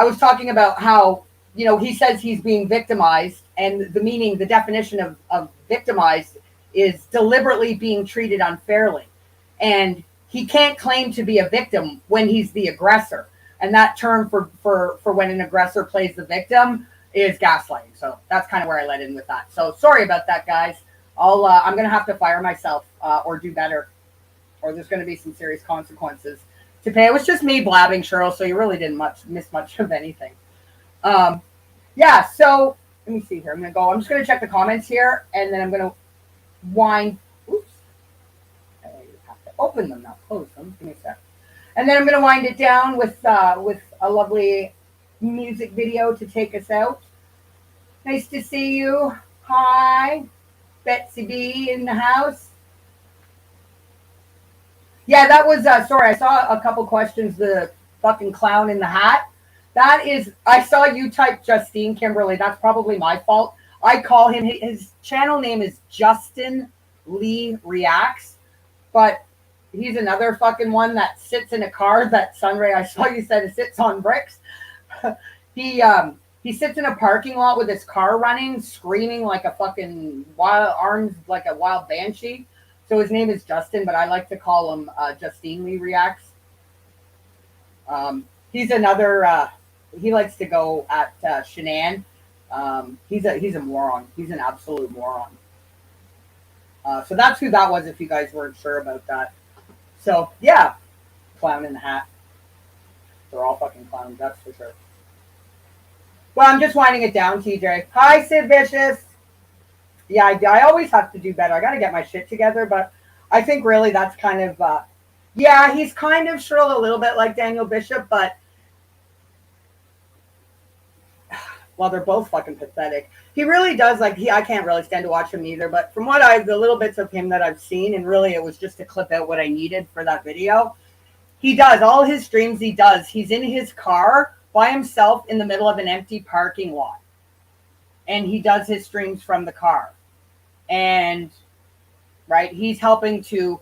was talking about how, he says he's being victimized, and the definition of victimized is deliberately being treated unfairly. And he can't claim to be a victim when he's the aggressor. And that term for when an aggressor plays the victim is gaslighting. So that's kind of where I led in with that. So sorry about that, guys. I'm going to have to fire myself or do better, or there's going to be some serious consequences to pay. It was just me blabbing, Cheryl, so you really didn't miss much of anything. Yeah, so let me see here. I'm just going to check the comments here, and then I'm going to wind. Oops. I have to open them, not close them. Give me a sec. And then I'm going to wind it down with a lovely music video to take us out. Nice to see you. Hi. Betsy B in the house. Yeah, that was, sorry, I saw a couple questions. The fucking clown in the hat. That is, I saw you type Justine Kimberly. That's probably my fault. I call him, his channel name is Justin Lee Reacts, but he's another fucking one that sits in a car that Sunray, I saw you said it sits on bricks. He sits in a parking lot with his car running, screaming like a fucking arms like a wild banshee. So his name is Justin, but I like to call him Justine Lee Reacts. He's another. He likes to go at Shanann. He's a moron. He's an absolute moron. So that's who that was. If you guys weren't sure about that. So yeah, clown in the hat. They're all fucking clowns. That's for sure. Well, I'm just winding it down, TJ. Hi, Sid Vicious. Yeah, I always have to do better. I got to get my shit together, but I think really that's kind of, yeah, he's kind of sure a little bit like Daniel Bishop, but, well, they're both fucking pathetic. He really does, like, I can't really stand to watch him either, but from what the little bits of him that I've seen, and really it was just to clip out what I needed for that video, he does, all his streams he does, he's in his car by himself in the middle of an empty parking lot. And he does his streams from the car. And, right, he's helping to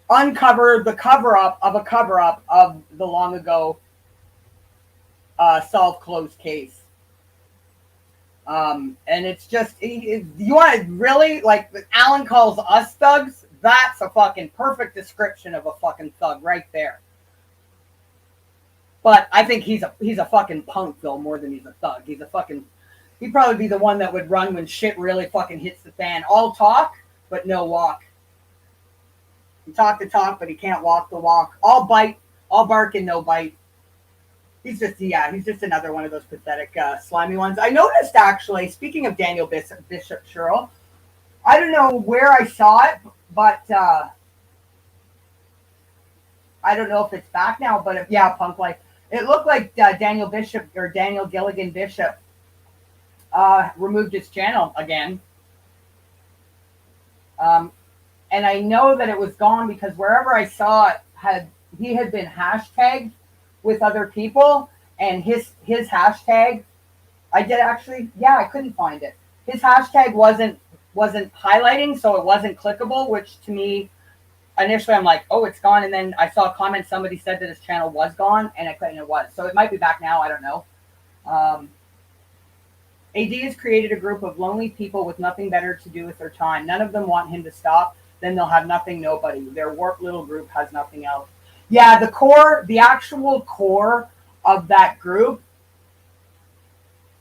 uncover the cover-up of the long ago solved closed case. And it's just, you want to really, like, Alan calls us thugs, that's a fucking perfect description of a fucking thug right there. But I think he's a fucking punk, though, more than he's a thug. He'd probably be the one that would run when shit really fucking hits the fan. All talk, but no walk. He talk the talk, but he can't walk the walk. All bite, all bark and no bite. He's just another one of those pathetic, slimy ones. I noticed, actually, speaking of Daniel Bishop Cheryl, I don't know where I saw it, but I don't know if it's back now, but Punk Life. It looked like Daniel Bishop or Daniel Gilligan Bishop removed his channel again. And I know that it was gone because wherever I saw it, he had been hashtagged with other people, and his hashtag, I couldn't find it. His hashtag wasn't highlighting, so it wasn't clickable, which to me, initially I'm like, oh, it's gone. And then I saw a comment, somebody said that his channel was gone, and I couldn't, it was. So it might be back now, I don't know. AD has created a group of lonely people with nothing better to do with their time. None of them want him to stop. Then they'll have nothing, nobody. Their warped little group has nothing else. Yeah, the actual core of that group,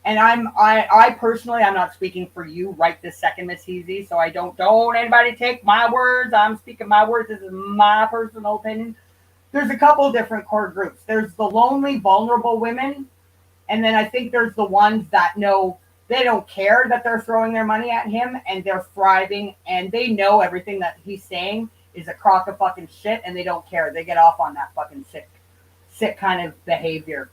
and I personally, I'm not speaking for you right this second, Miss Heasy, so I don't anybody take my words. I'm speaking my words. This is my personal opinion. There's a couple of different core groups. There's the lonely, vulnerable women, and then I think there's the ones that know they don't care that they're throwing their money at him, and they're thriving, and they know everything that he's saying is a crock of fucking shit, and they don't care. They get off on that fucking sick kind of behavior.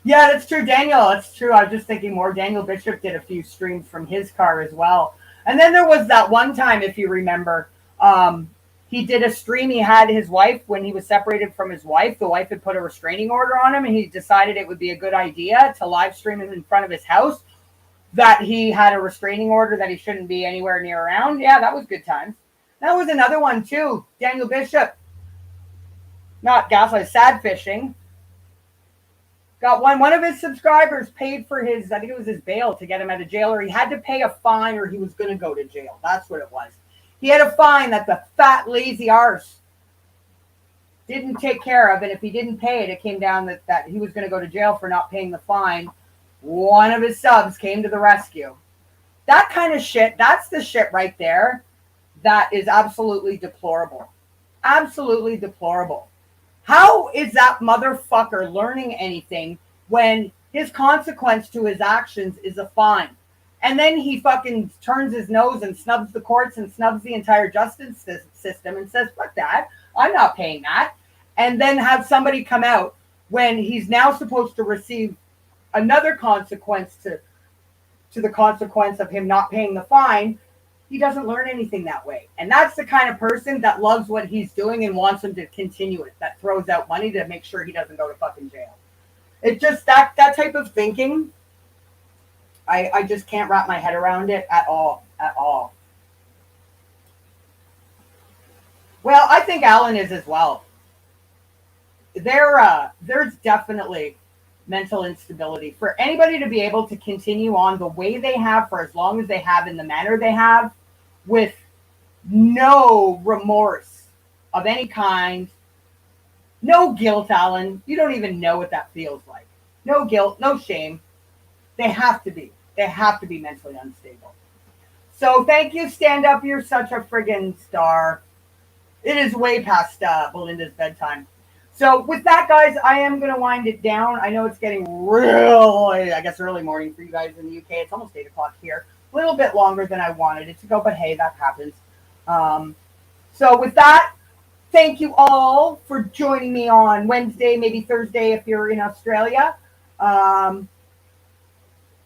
Yeah, that's true, Daniel. That's true. I was just thinking more. Daniel Bishop did a few streams from his car as well. And then there was that one time, if you remember, he did a stream. He had his wife, when he was separated from his wife, the wife had put a restraining order on him, and he decided it would be a good idea to live stream him in front of his house, that he had a restraining order, that he shouldn't be anywhere near around. Yeah, that was good times. That was another one, too. Daniel Bishop. Not gaslight, sad fishing. Got one of his subscribers paid for his, I think it was his bail to get him out of jail, or he had to pay a fine or he was going to go to jail. That's what it was. He had a fine that the fat, lazy arse didn't take care of. And if he didn't pay it, it came down that he was going to go to jail for not paying the fine. One of his subs came to the rescue. That kind of shit, that's the shit right there that is absolutely deplorable. Absolutely deplorable. How is that motherfucker learning anything when his consequence to his actions is a fine? And then he fucking turns his nose and snubs the courts and snubs the entire justice system and says, fuck that, I'm not paying that. And then have somebody come out when he's now supposed to receive another consequence to the consequence of him not paying the fine. He doesn't learn anything that way. And that's the kind of person that loves what he's doing and wants him to continue it, that throws out money to make sure he doesn't go to fucking jail. It just, that type of thinking, I just can't wrap my head around it at all. Well, I think Alan is as well. There's definitely mental instability. For anybody to be able to continue on the way they have for as long as they have in the manner they have, with no remorse of any kind, no guilt, Alan. You don't even know what that feels like. No guilt, no shame. They have to be mentally unstable. So thank you, Stand Up. You're such a friggin' star. It is way past Belinda's bedtime. So with that, guys, I am going to wind it down. I know it's getting really, I guess, early morning for you guys in the UK. It's almost 8 o'clock here. A little bit longer than I wanted it to go, but hey, that happens. So with that, thank you all for joining me on Wednesday, maybe Thursday if you're in Australia. You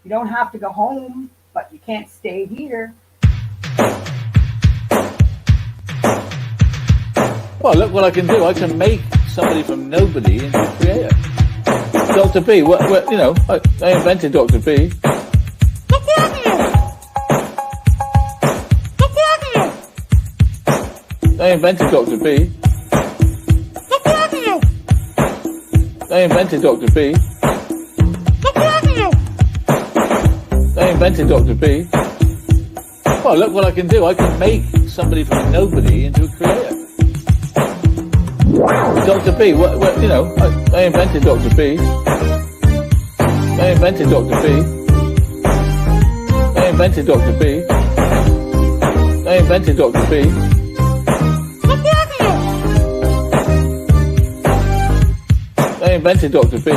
don't have to go home, but you can't stay here. Well, look what I can do. I can make somebody from nobody into a creator. Dr. B, you know, I invented Dr. B. I invented Dr. B. I invented Dr. B. I invented Dr. B. Well, look what I can do. I can make somebody from nobody into a creator. Dr. B, you know, I invented Dr. B. I invented Dr. B. I invented Dr. B. I invented Dr. B. I invented Dr. B.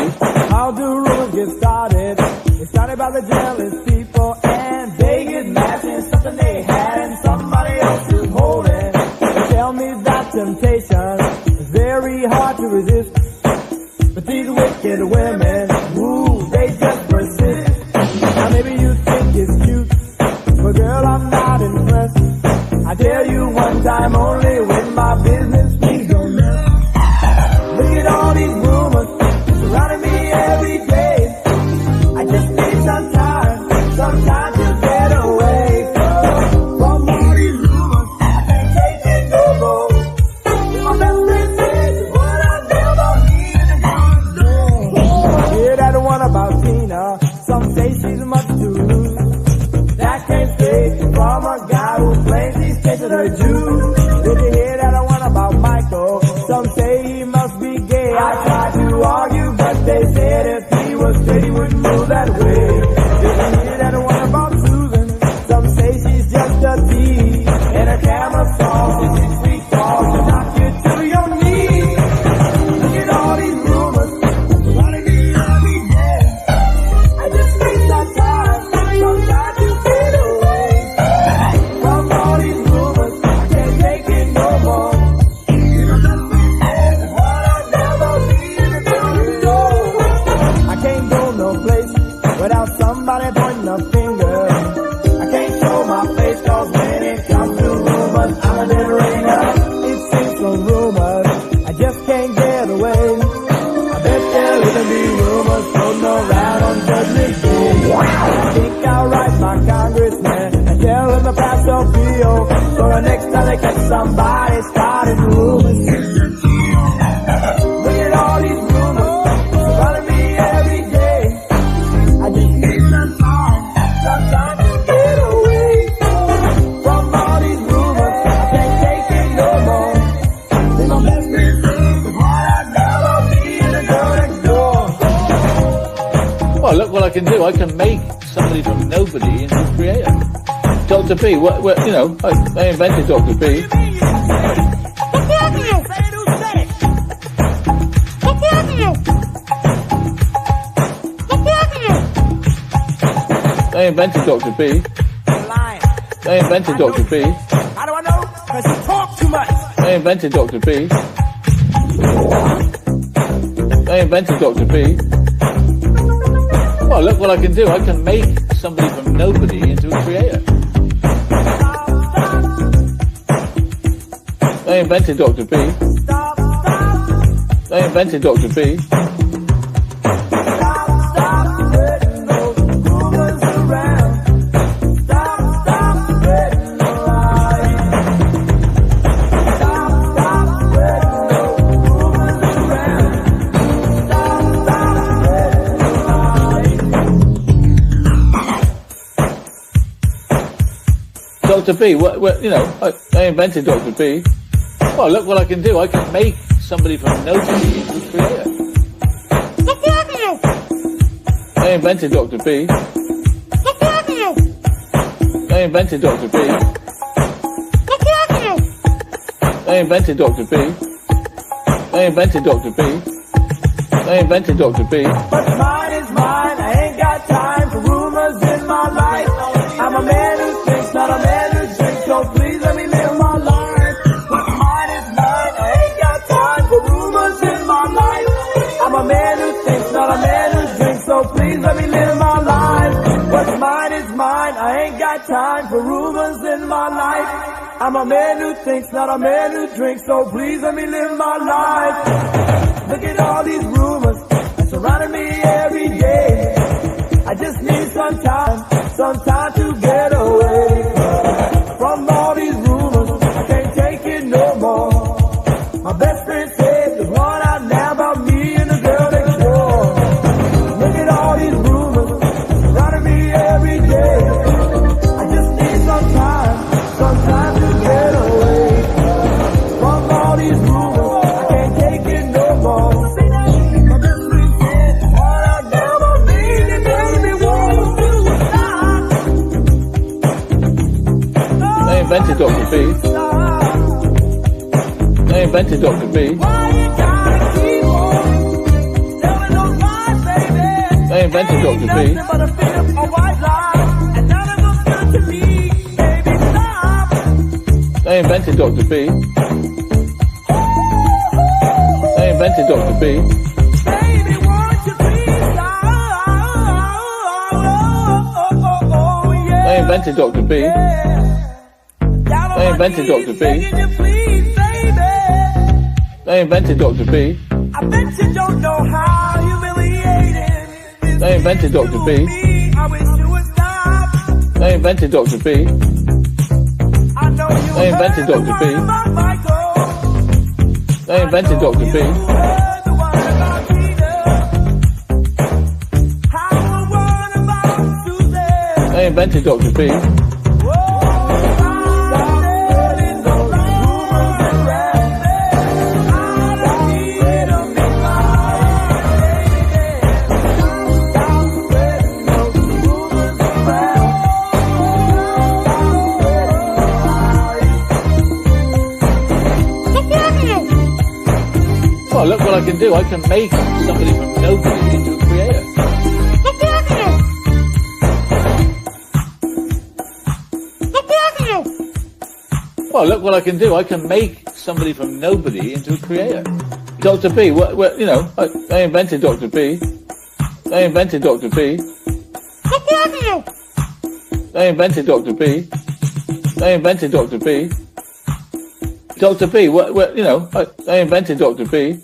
How do rumors get started? It started by the jealous people, and they get mad in something they had and somebody else is holding. They tell me that temptation is very hard to resist, but these wicked women, ooh, they just persist. Now maybe you think it's cute, but girl, I'm not impressed. I tell you one time only, when my business, please don't mess. Look at all these rumors surrounding me every day. I just need some time to get away from all these rumors. I can't take it no more. My best friend says what I never needed to know. Hear that one about Tina? Some say she's much too loose. That came straight from a guy who claims he's chasing her Jews. Did you hear that one about Michael? Some say he must be gay. I tried to argue, but they said if he was straight, he wouldn't move that way. Did you hear that one about Susan? Some say she's just a tease, and a camera saw 6 feet tall to knock you to your knees. Look at all these rumors surrounding me every day. I just need some time to get away from all these rumors. I can't take it no more. Without somebody pointing a finger, I can't show my face, cause when it comes to rumors, I'm a dead ringer. It seems from rumors, I just can't get away. I bet there'll even be rumors floating around on Judgment Day. I think I'll write my congressman and tell him to pass a bill, so the next time they catch somebody starting rumors. Look at all these rumors surrounding me every can do, I can make somebody from nobody into a creator. Dr. B, you know, I invented Dr. B. I invented Dr. B. I invented Dr. B. How do I know? Because you talk too much. I invented Dr. B. I invented Dr. B. Well, look what I can do. I can make somebody from nobody into a creator. I invented Dr. B. I invented Dr. B. Dr. B, you know, I invented Dr. B. Well, look what I can do. I can make somebody from nobody into a creator. I invented Dr. B. I invented Dr. B. I invented Dr. B. I invented Dr. B. I invented Dr. B. But mine is mine. I ain't got time for rumors in my life. I'm a man who thinks, not a man who drinks. So please let me live my life. But mine is mine. I ain't got time for rumors in my life. I'm a man who thinks, not a man who drinks. So please let me live my life. What's mine is mine. I ain't got time for rumors in my life. I'm a man who thinks, not a man who drinks. So please let me live my life. Look at all these rumors that surrounding me every day. I just need some time to get away from all these rumors. I can't take it no more. My best friend said there's one out now about me and the girl next door. Look at all these rumors surrounding me every day. I just need some time to get away from all these rumors. I can't take it no more. My best friend said there's one out now about me and the girl next door. I invented Dr. B. I invented Dr. B. I invented Dr. B. I invented Dr. B. I invented Dr. B. I invented Dr. B. I invented Dr. B. I invented Dr. B. I bet you don't know how humiliating. I invented Dr. B. I wish you would stop. I invented Dr. B. I know you I invented heard the Dr. B. one about Michael. I invented Dr. B. Heard the one about Peter. How the one about Susan. I invented Dr. B. Well, look what I can do. I can make somebody from nobody into a creator. Well, look what I can do. I can make somebody from nobody into a creator. Dr. B, you know, I invented Dr. B. I invented Dr. B. I invented Dr. B. I invented Dr. B. Dr. B, you know, I invented Dr. B.